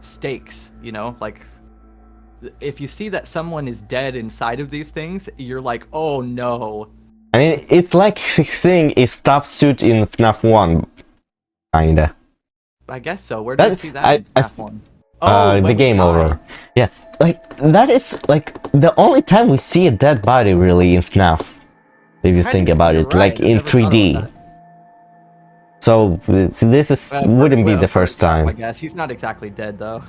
stakes, you know, like if you see that someone is dead inside of these things, you're like, oh no. I mean, it's like seeing a staff suit in FNAF 1, kinda. I guess so. Where did you see that in FNAF 1? The game over. Yeah, like, that is, like, the only time we see a dead body, really, in FNAF. If you think about it, right, like, in 3D. So, this is wouldn't be the first time. I guess. He's not exactly dead, though.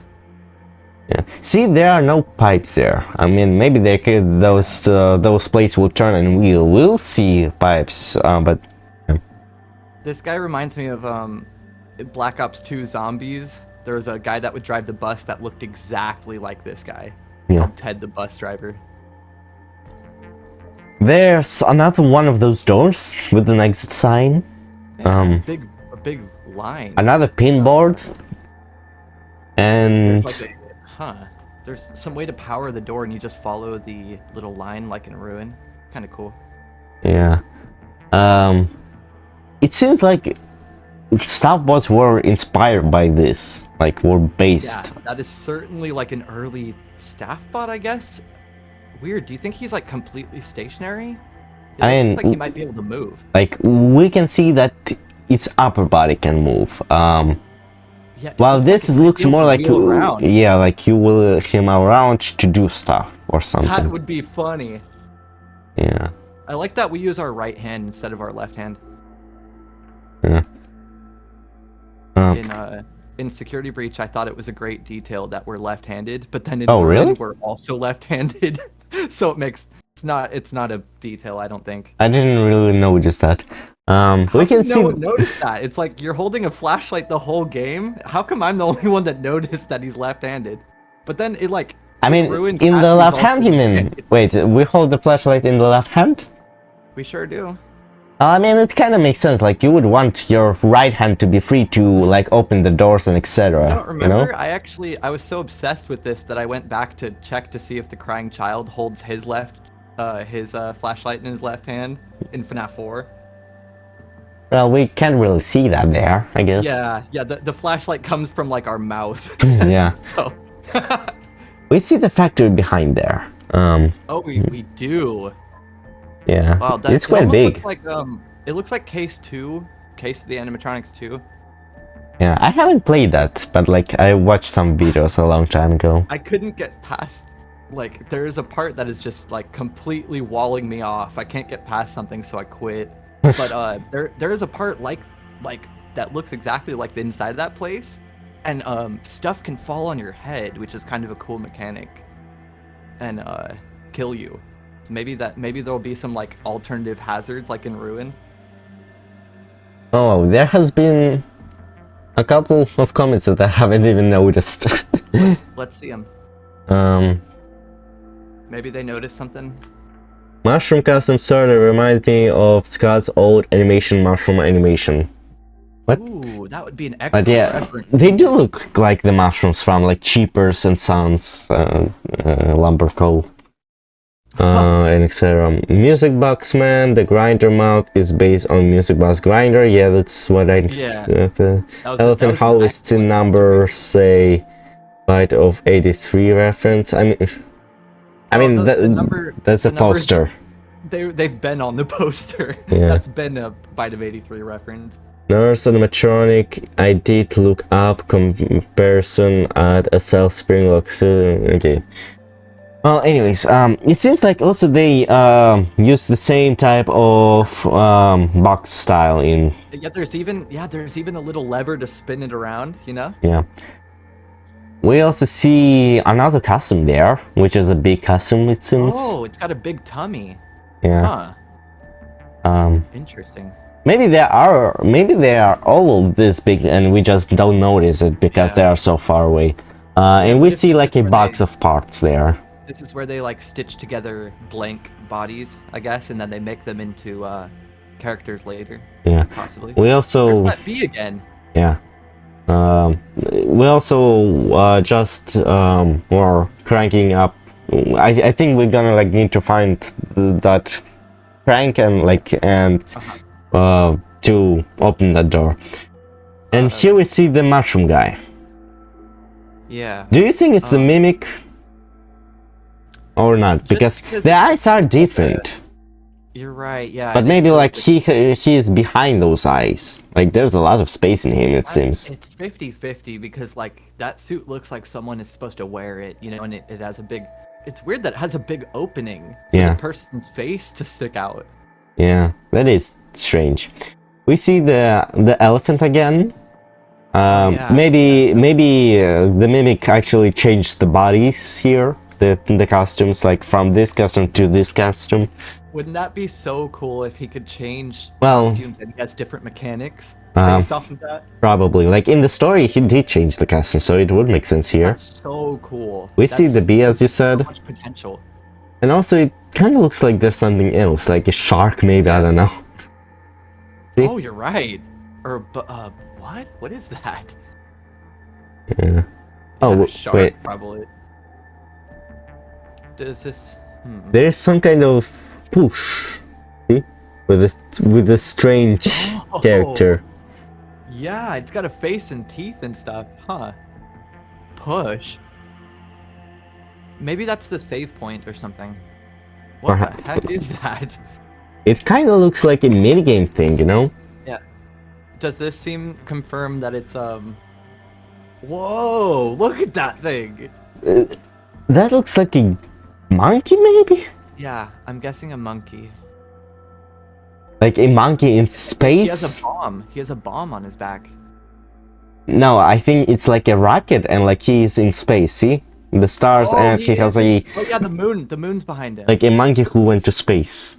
Yeah. See, there are no pipes there. I mean, maybe they could, those plates will turn and we will see pipes, but... Yeah. This guy reminds me of, Black Ops 2 Zombies. There was a guy that would drive the bus that looked exactly like this guy. Yeah. Called Ted the bus driver. There's another one of those doors with an exit sign. Yeah, a big line. Another pinboard. And... There's like there's some way to power the door and you just follow the little line like in Ruin. Kind of cool. Yeah. It seems like staff bots were inspired by this, like were based. Yeah, that is certainly like an early staff bot, I guess. Weird. Do you think he's like completely stationary? It I looks mean, like he might be able to move. Like we can see that its upper body can move. Yeah, while this looks more like yeah, like you will him around to do stuff or something. That would be funny. Yeah. I like that we use our right hand instead of our left hand. Yeah. In Security Breach, I thought it was a great detail that we're left-handed, but then in really? we're also left-handed, so it's not a detail, I don't think. I didn't really notice that. We can see. No one noticed that. It's like you're holding a flashlight the whole game. How come I'm the only one that noticed that he's left-handed? But then it like. I mean, in the left hand, you mean? Wait, we hold the flashlight in the left hand? We sure do. I mean, it kind of makes sense. Like, you would want your right hand to be free to, like, open the doors and etc. I don't remember. You know? I was so obsessed with this that I went back to check to see if the crying child holds his flashlight in his left hand in FNAF 4. Well, we can't really see that there, I guess. Yeah. The flashlight comes from like our mouth. Yeah. So. We see the factory behind there. Oh, we do. Yeah, wow, it's quite big. It looks like Case of the Animatronics 2. Yeah, I haven't played that, but like I watched some videos a long time ago. I couldn't get past, like, there is a part that is just like completely walling me off. I can't get past something, so I quit. But there is a part like that looks exactly like the inside of that place, and stuff can fall on your head, which is kind of a cool mechanic, and kill you. Maybe there'll be some like alternative hazards like in Ruin. Oh, there has been a couple of comments that I haven't even noticed. Let's see them. Maybe they noticed something. Mushroom custom sort of reminds me of Scott's old animation mushroom animation. What? Ooh, that would be an excellent reference. They do look like the mushrooms from like Cheapers and Sons, Lumber Co. And etc. Music Box Man, the grinder mouth is based on Music Box Grinder. Yeah, that's what I. Yeah. The Elephant Harvest in number say byte of 83 reference. I mean, that's a poster. They've been on the poster. Yeah. That's been a byte of 83 reference. Nurse animatronic. I did look up comparison at a Cell Spring Lock. Okay. Well, anyways, it seems like also they use the same type of box style in. Yeah, there's even a little lever to spin it around, you know. Yeah. We also see another custom there, which is a big custom, it seems. Oh, it's got a big tummy. Yeah. Huh. Interesting. Maybe they are all this big, and we just don't notice it because they are so far away. And we see like a box of parts there. This is where they like stitch together blank bodies, I guess, and then they make them into characters later. Yeah. Possibly. We also. There's that bee again. Yeah. We also just were cranking up. I think we're gonna like need to find that crank and to open that door. And here we see the mushroom guy. Yeah. Do you think it's the mimic? Or not? Because the eyes are different. You're right, yeah. But maybe like he is behind those eyes. Like there's a lot of space in him, it seems. It's 50-50 because like that suit looks like someone is supposed to wear it, you know, and it has a big... It's weird that it has a big opening for the person's face to stick out. Yeah, that is strange. We see the elephant again. Maybe the mimic actually changed the bodies here, the costumes, like from this costume to this costume. Wouldn't that be so cool if he could change Well, costumes and he has different mechanics based off of that? Probably. Like in the story, he did change the costume, so it would make sense here. That's so cool. We see the bee, as you said. So much potential. And also, it kind of looks like there's something else, like a shark, maybe. I don't know. See? Oh, you're right. Or what? What is that? Yeah. Oh, shark, wait. Probably. Does this? There is some kind of push, see, with a strange character. Yeah, it's got a face and teeth and stuff, huh? Push. Maybe that's the save point or something. What the heck is that? It kind of looks like a minigame thing, you know? Yeah. Does this seem confirm that it's Whoa! Look at that thing. That looks like a monkey, maybe? Yeah, I'm guessing a monkey. Like a monkey in space? He has a bomb. He has a bomb on his back. No, I think it's like a rocket and like he's in space, see? The stars and he has a... Oh yeah, the moon. The moon's behind him. Like a monkey who went to space.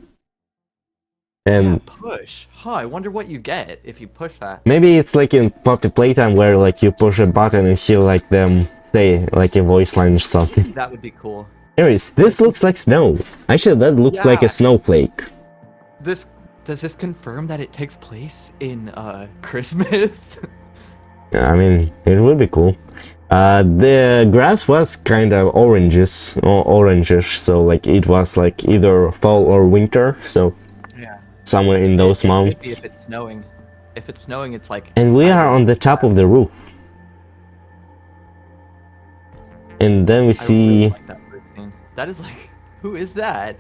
And yeah, push. Huh, I wonder what you get if you push that. Maybe it's like in Poppy Playtime where like you push a button and hear like them say like a voice line or something. That would be cool. Anyways, this looks like snow. Actually, that looks like a snowflake. Does this confirm that it takes place in Christmas? I mean, it would be cool. The grass was kind of orangish, so like it was like either fall or winter, so yeah, somewhere in those months. If it's snowing. If it's snowing, it's like... And we are on the top of the roof. And then we see... Really like that is like... Who is that?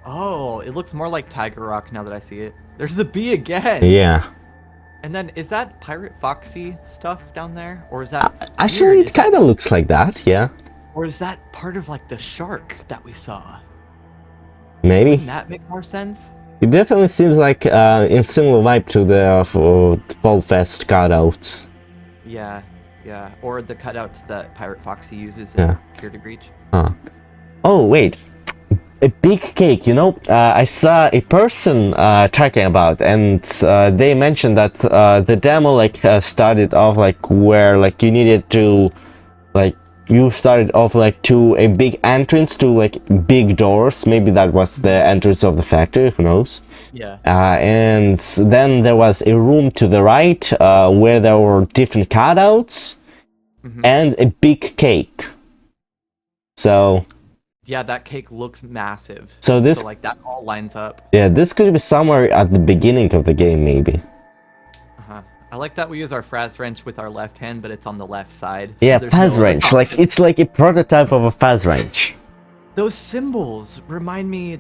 Oh, it looks more like Tiger Rock now that I see it. There's the bee again! Yeah. And then, is that Pirate Foxy stuff down there? Or is that... Actually, it kind of looks like that, yeah. Or is that part of, like, the shark that we saw? Maybe. Wouldn't that make more sense? It definitely seems like in similar vibe to the Fall Fest cutouts. Yeah, yeah. Or the cutouts that Pirate Foxy uses in Security Breach. Oh, wait. A big cake, you know, I saw a person talking about, and they mentioned that the demo like started off like where like you needed to like you started off like to a big entrance to like big doors. Maybe that was the entrance of the factory, who knows. Yeah. And then there was a room to the right where there were different cutouts and a big cake. So yeah, that cake looks massive. So this, like, that all lines up. Yeah, this could be somewhere at the beginning of the game, maybe. I like that we use our Faz wrench with our left hand, but it's on the left side. Yeah, so Faz wrench. Like, it's like a prototype of a Faz wrench. Those symbols remind me...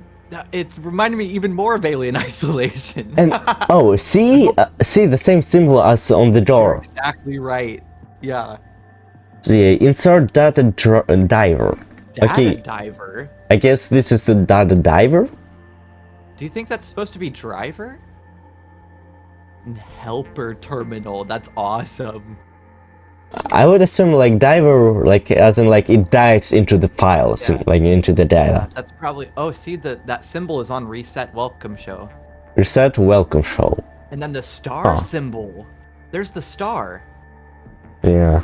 It's reminding me even more of Alien Isolation. And, oh, see the same symbol as on the door. You're exactly right. Yeah. See, insert data diver. Data diver? I guess this is the data diver? Do you think that's supposed to be driver? Helper terminal, that's awesome. I would assume like diver, like as in like it dives into the files, like into the data. Yeah, that's probably... Oh, see, that symbol is on Reset Welcome Show. Reset Welcome Show. And then the star symbol. There's the star. Yeah.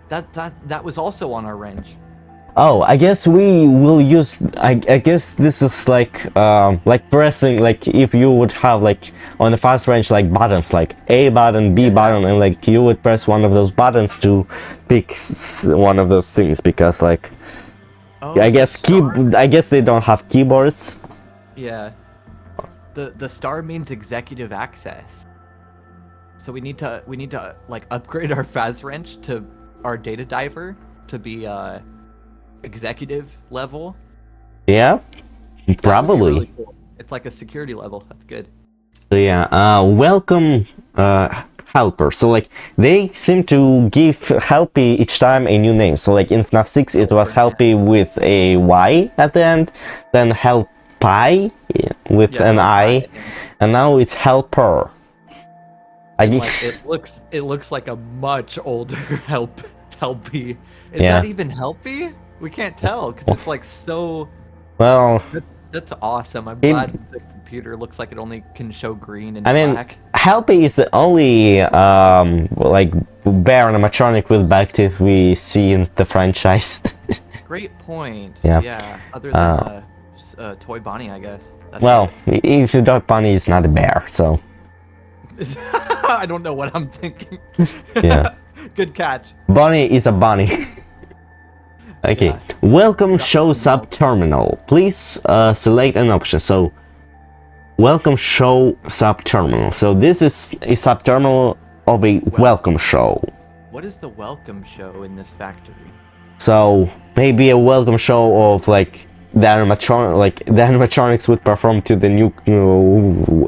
That was also on our wrench. Oh, I guess we will use, I guess this is like pressing, like if you would have like on the fast range like buttons, like A button, B button, and like you would press one of those buttons to pick one of those things, because like, I guess they don't have keyboards. Yeah. The star means executive access. So we need to like upgrade our Faz wrench to our data diver to be executive level. Yeah, That would be probably. really cool. It's like a security level. That's good. So yeah, welcome, helper. So like they seem to give Helpy each time a new name. So like in FNAF 6 it was Helpy with a Y at the end, then Helpy with an I, and now it's Helper. I Like, guess it looks like a much older Helpy. Is Yeah. that even Helpy? We can't tell because it's like so. well, That's awesome. I'm It- glad the computer looks like it only can show green and I mean, black. Helpy is the only like bear animatronic with back teeth we see in the franchise. Great point. Yeah. Other than Toy Bonnie, I guess. That's Well, if your dog bunny is not a bear, so it. I don't know what I'm thinking. yeah. Good catch. Bunny is a bunny. Okay, Yeah. welcome show subterminal. Please select an option. So, welcome show subterminal. So this is a subterminal of a welcome show. What is the welcome show in this factory? So maybe a welcome show of like the animatronics would perform to the new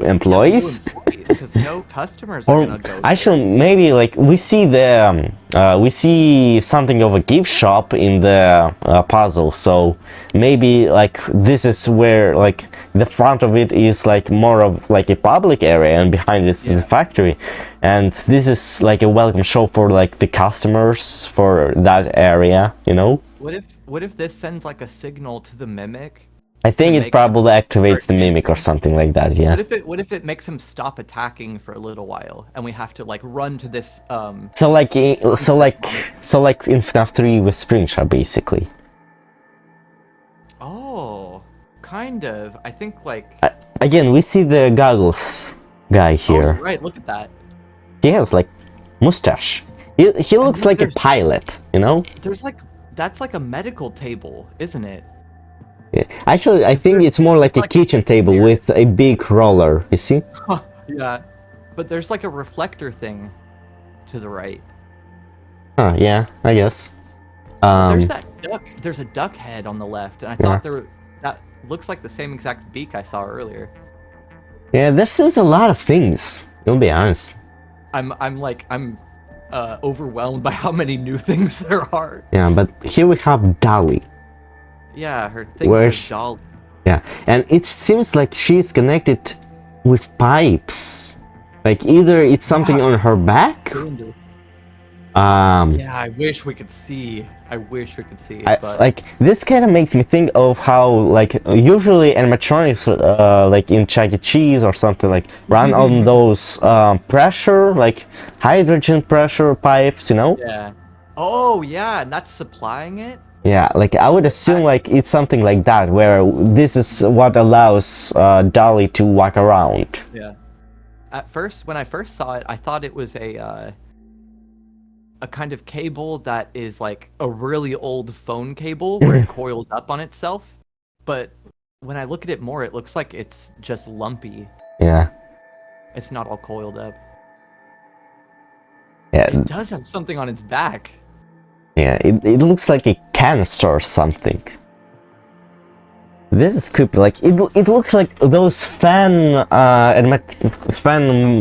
employees. Because no customers are Or gonna go. actually, maybe like we see we see something of a gift shop in the puzzle. So maybe like this is where like the front of it is like more of like a public area, and behind this is the factory, and this is like a welcome show for like the customers for that area. You know, What if this sends like a signal to the mimic? I think it make probably activates the start mimic or something like that. Yeah. What if it makes him stop attacking for a little while, and we have to like run to this So like in FNAF 3 with Springshot, basically. Oh, kind of. I think like Again, we see the goggles guy here. Oh, right, look at that. He has like mustache. He looks then like a there's- pilot, you know? There's like that's like a medical table, isn't it? Yeah. Actually, I think it's more like a like a kitchen table mirror. with a big roller, you see? Yeah. But there's like a reflector thing to the right. Huh, yeah, I guess. There's that duck. There's a duck head on the left, and I Yeah. thought that looks like the same exact beak I saw earlier. Yeah, there seems a lot of things, to be honest. I'm overwhelmed by how many new things there are. Yeah, but here we have Dolly. Yeah, her thing Where's- says doll. Yeah, and it seems like she's connected with pipes. Like either it's something on her back. Cylinder. Yeah, I wish we could see. But like this kind of makes me think of how like usually animatronics like in Chuck E. Cheese or something like run on those pressure like hydrogen pressure pipes, you know? yeah. Oh yeah, and that's supplying it. Yeah, like I would assume like it's something like that where this is what allows Dolly to walk around. Yeah. At first, when I first saw it, I thought it was a kind of cable that is like a really old phone cable where it coils up on itself. But when I look at it more, it looks like it's just lumpy. Yeah. It's not all coiled up. Yeah, It does have something on its back. yeah, it looks like a canister or something. This is creepy. Like it looks like those fan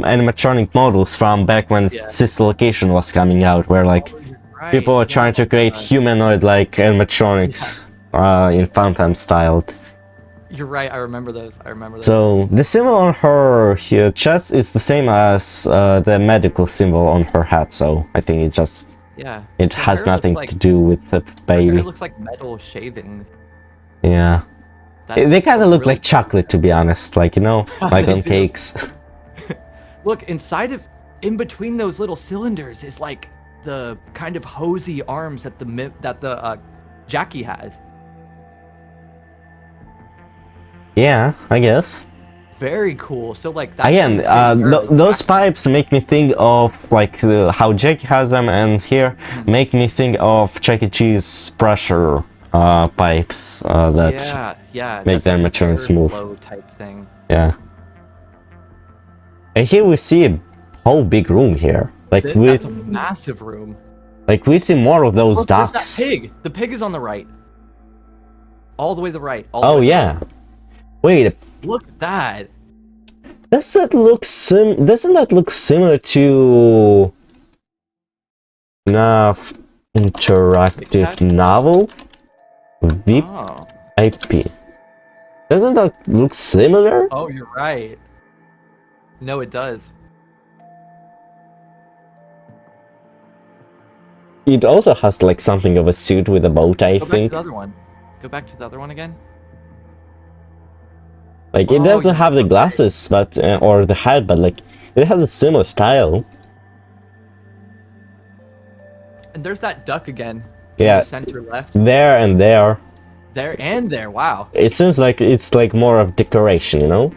animatronic models from back when Yeah. Sister Location was coming out, where like You're right, people are trying to create humanoid like animatronics in Funtime style. You're right. I remember those. So the symbol on her chest is the same as the medical symbol on her hat. So I think it just yeah. it Her has hair nothing looks to like- do with the her hair baby. looks like metal shavings. Yeah. That's They kind of look really like chocolate, to be honest. Like, you know, like They on do. cakes. Look, in between those little cylinders is like the kind of hosey arms that the Jackie has. Yeah, I guess. Very cool. So like that's Again, the same girl as those Jackie. pipes make me think of like how Jackie has them, and here make me think of Chuck E. Cheese pressure pipes that Yeah, make that's the a animatronics air move. flow type thing. Yeah. And here we see a whole big room here. Like That's a with, massive room. like we see more of those Look, there's ducks. that pig. The pig is on the right. All the way to the right. All the Oh way to the yeah. right. Wait, Look at that. doesn't that look similar to FNAF interactive novel? VIP Oh. IP. Doesn't that look similar? Oh, you're right. No, it does. It also has like something of a suit with a bow tie, I Go back to think. the other one. Go back to the other one again. Like it Oh, doesn't yeah, have the okay. glasses, but or the hat, but like it has a similar style. And there's that duck again. In Yeah, the center left. there and there. There and there. Wow. It seems like it's like more of decoration, you know?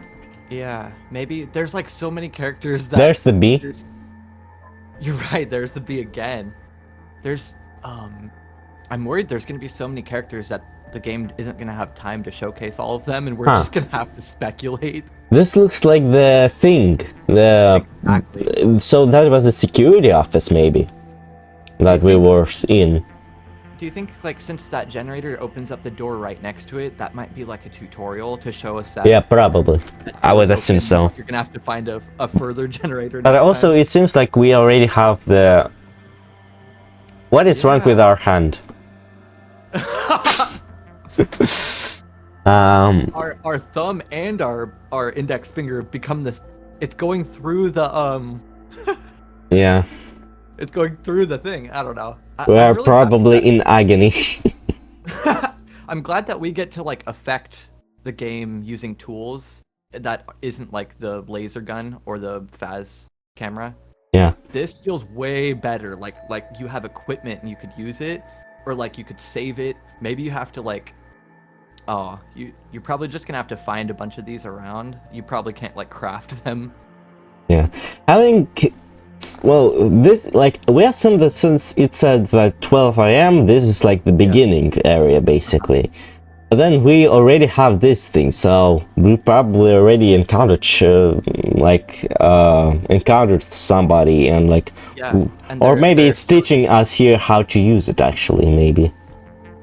Yeah. Maybe there's like so many characters that. There's the bee. You're right. There's the bee again. There's I'm worried there's gonna be so many characters that the game isn't gonna have time to showcase all of them, and we're just gonna have to speculate. This looks like the thing. Exactly. So that was a security office, maybe, that we were in. Do you think, like, since that generator opens up the door right next to it, that might be like a tutorial to show us that? Yeah, probably. I would assume so. You're gonna have to find a further generator. But next also, time. it seems like we already have the. What is wrong with our hand? Our thumb and our index finger become this. It's going through the Yeah. It's going through the thing. I don't know. We are really probably in agony. I'm glad that we get to like affect the game using tools that isn't like the laser gun or the Faz camera. Yeah. This feels way better. Like you have equipment and you could use it, or like you could save it. Maybe you have to like. Oh, you're probably just gonna have to find a bunch of these around. You probably can't like craft them. Yeah. I think. Well, this, like, we assume that since it said that 12 AM, this is like the beginning area, basically. But then we already have this thing, so we probably already encountered, encountered somebody, and like, And or maybe it's teaching us here how to use it, actually, maybe.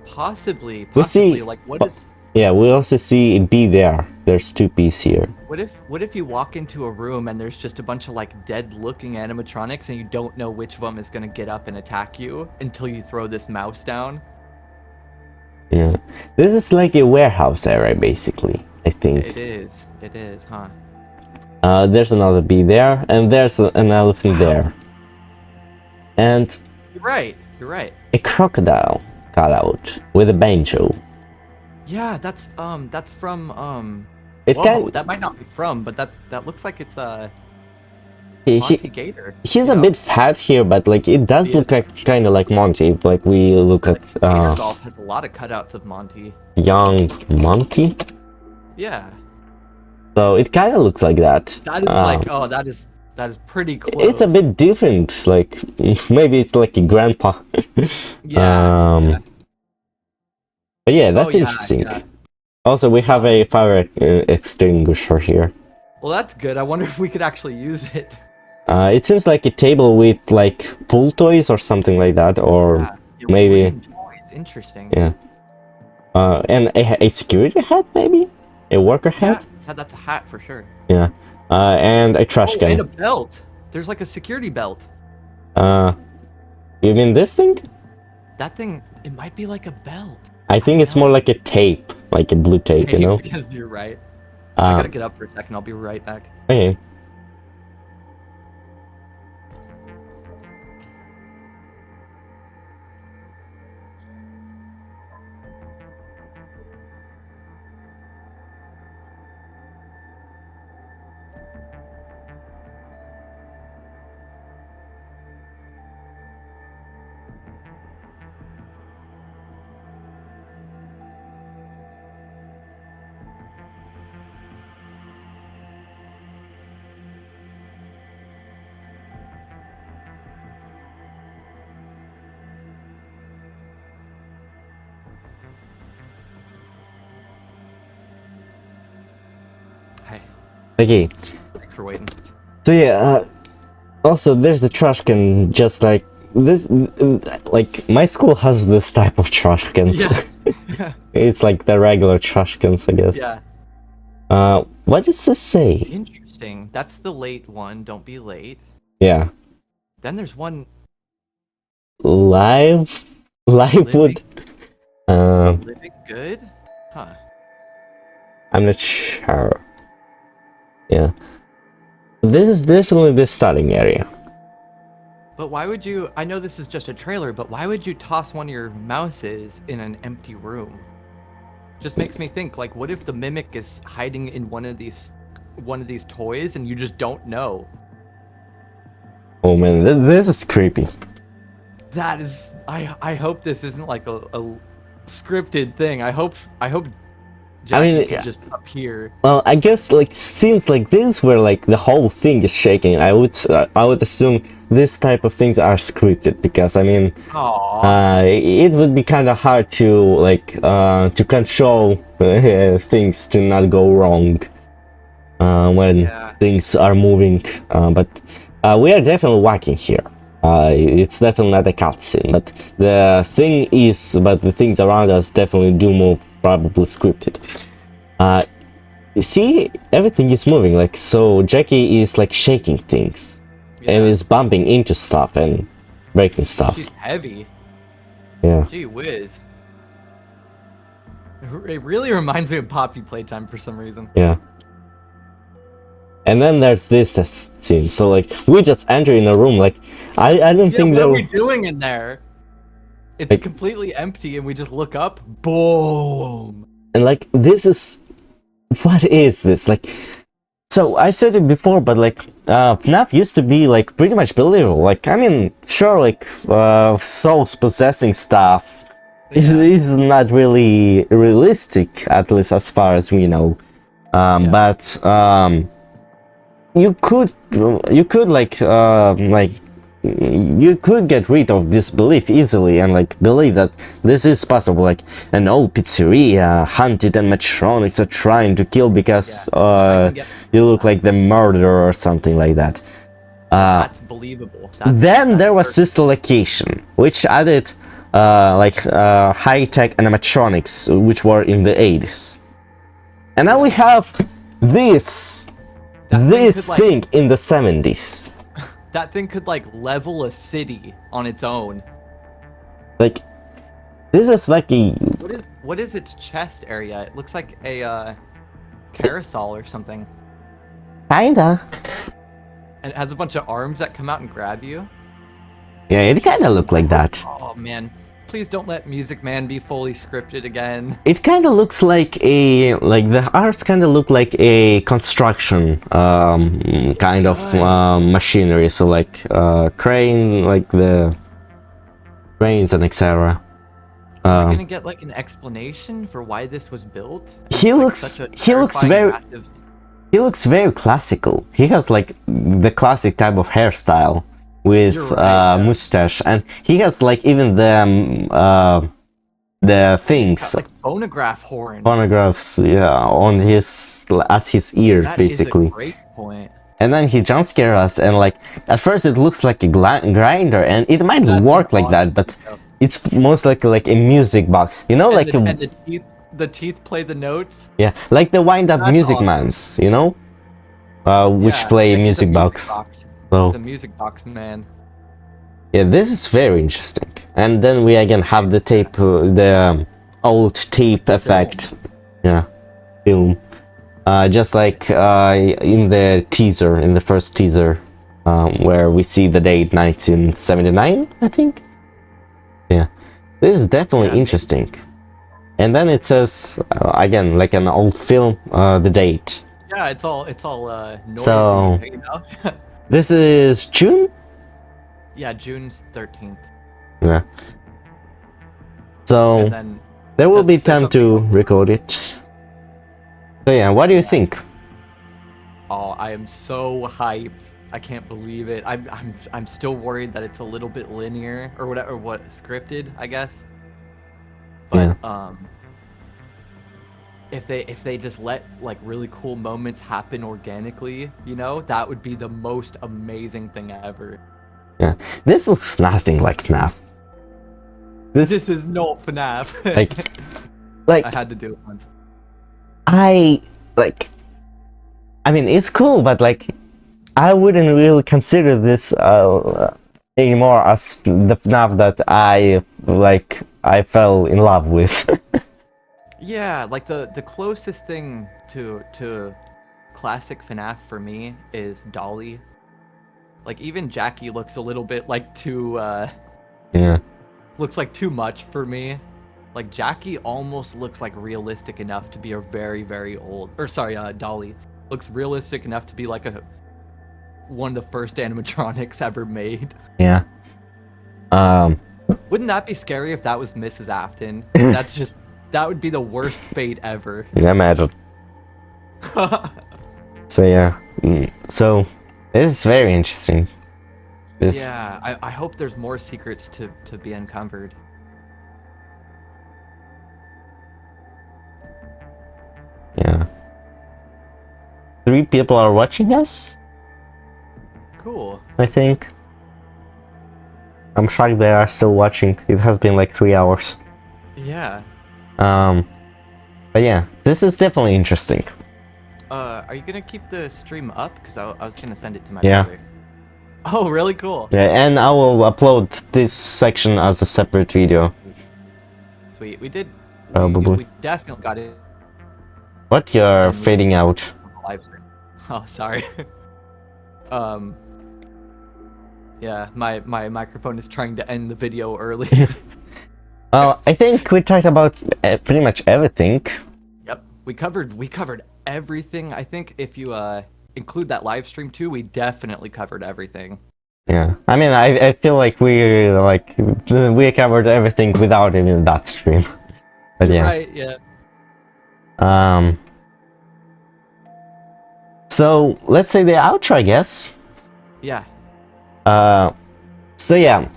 Possibly, We see, like what is... Yeah, we also see a bee there. There's two bees here. What if you walk into a room and there's just a bunch of like dead-looking animatronics and you don't know which of them is gonna get up and attack you until you throw this mouse down? Yeah, this is like a warehouse area, basically, I think. It is, huh? There's another bee there, and there's an elephant there. And... You're right. A crocodile cutout with a banjo. Yeah, that's from It whoa, can. that might not be from, but that looks like it's He, Monty Gator. he's a bit fat here, but like it does look like kind of like Monty. If, like we look at Gator Golf has a lot of cutouts of Monty. young Monty. Yeah. So it kind of looks like that. That is like that is pretty close. It's a bit different. Like maybe it's like a grandpa. Yeah. But yeah, that's interesting. Yeah. Also, we have a fire extinguisher here. Well, that's good. I wonder if we could actually use it. It seems like a table with like pool toys or something like that, or maybe. Toys. Interesting. Yeah. And a security hat, maybe? A worker hat? Yeah, that's a hat for sure. Yeah. And a trash can. And a belt. There's like a security belt. You mean this thing? That thing, it might be like a belt. I think it's more like a tape, like a blue tape, you know? Because you're right. I gotta get up for a second. I'll be right back. Okay. Hey, Okay. thanks for waiting. So yeah, also there's a trash can just like this. Like my school has this type of trash cans. Yeah. It's like the regular trash cans, I guess. Yeah. What does this say? Interesting. That's the late one. Don't be late. Yeah. Then there's one Live wood. living good? Huh. I'm not sure. Yeah. This is definitely the starting area. But why would you... I know this is just a trailer, but why would you toss one of your mouses in an empty room? Just makes me think, like, what if the mimic is hiding in one of these toys and you just don't know? Oh man, this is creepy. That is... I hope this isn't like a scripted thing. I hope Jackie could just appear. Well, I guess like scenes like this where like the whole thing is shaking, I would assume this type of things are scripted, because I mean, it would be kind of hard to like to control things to not go wrong when things are moving. But we are definitely walking here. It's definitely not a cutscene, but the things around us definitely do move. Probably scripted. You see, everything is moving, like, so Jackie is like shaking things and is bumping into stuff and breaking stuff. She's heavy. Yeah. Gee whiz. It really reminds me of Poppy Playtime for some reason. Yeah. And then there's this scene, so like we just enter in a room, like I don't think what are we doing in there? It's like, completely empty, and we just look up. Boom! And like, this is... What is this? Like, so I said it before, but like, FNAF used to be like pretty much believable. Like, I mean, sure, like, souls possessing stuff is not really realistic, at least as far as we know. But you could like you could get rid of this easily and like believe that this is possible. Like an old pizzeria, haunted animatronics are trying to kill because you look like the murderer or something like that. That's believable. Then there was this location, which added high-tech animatronics, which were in the 80s. And now we have this thing in the 70s. That thing could like level a city on its own. Like, this is like a... What is its chest area? It looks like a carousel or something. Kinda. And it has a bunch of arms that come out and grab you. Yeah, it kinda look like that. Oh man, please don't let Music Man be fully scripted again. It kinda looks like the arts kinda look like a construction kind of machinery, so like crane, like the cranes and etc. Are we gonna get like an explanation for why this was built? He looks very classical. He has like the classic type of hairstyle with mustache, and he has like even the things like phonograph horns. Phonographs, on his ears, basically. That is a great point. And then he jump scares us, and like at first it looks like a grinder, and it might work like that, but it's most likely like a music box, you know, and like and the teeth play the notes. Yeah, like the wind-up music mans, you know, which play a music box. So it's a music box man. Yeah, this is very interesting. And then we again have the tape, the old tape effect. Yeah, film. Just like in the teaser, in the first teaser, where we see the date 1979, I think. Yeah, this is definitely interesting. And then it says again, like an old film, the date. Yeah, it's all noisy, so you know? This is June. Yeah, June 13th. Yeah. So there will be time to record it. So yeah, what do you think? Oh, I am so hyped. I can't believe it. I'm still worried that it's a little bit linear or whatever, scripted, I guess. But if they just let like really cool moments happen organically, you know, that would be the most amazing thing ever. Yeah, this looks nothing like FNAF. This is no FNAF. Like I had to do it once. I mean, it's cool, but like, I wouldn't really consider this anymore as the FNAF that I fell in love with. Yeah, like the closest thing to classic FNAF for me is Dolly. Like even Jackie looks a little bit like too Yeah. looks like too much for me. Like Jackie almost looks like realistic enough to be a very, very old, or sorry, Dolly looks realistic enough to be like one of the first animatronics ever made. Yeah. Wouldn't that be scary if that was Mrs. Afton? That would be the worst fate ever. Yeah, imagine. So yeah, so this is very interesting. Yeah, I hope there's more secrets to be uncovered. Yeah. 3 people are watching us, Cool. I think. I'm shocked they are still watching. It has been like 3 hours. Yeah. But yeah, this is definitely interesting. Are you gonna keep the stream up? Because I was gonna send it to my Yeah. brother. Oh, really cool. Yeah, and I will upload this section as a separate video. Sweet. We did. Probably. We definitely got it. What? You're fading out. Live stream. Oh, sorry. Yeah, my microphone is trying to end the video early. Well, I think we talked about pretty much everything. Yep, we covered everything. I think if you include that live stream too, we definitely covered everything. Yeah, I mean, I feel like we covered everything without even that stream. But yeah. Right. Yeah. So let's say the outro, I guess. Yeah. So yeah,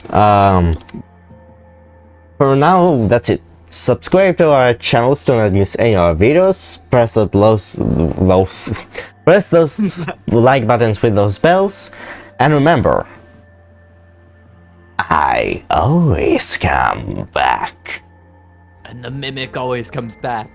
for now, that's it. Subscribe to our channels to not miss any of our videos. Press those like buttons with those bells. And remember, I always come back. And the mimic always comes back.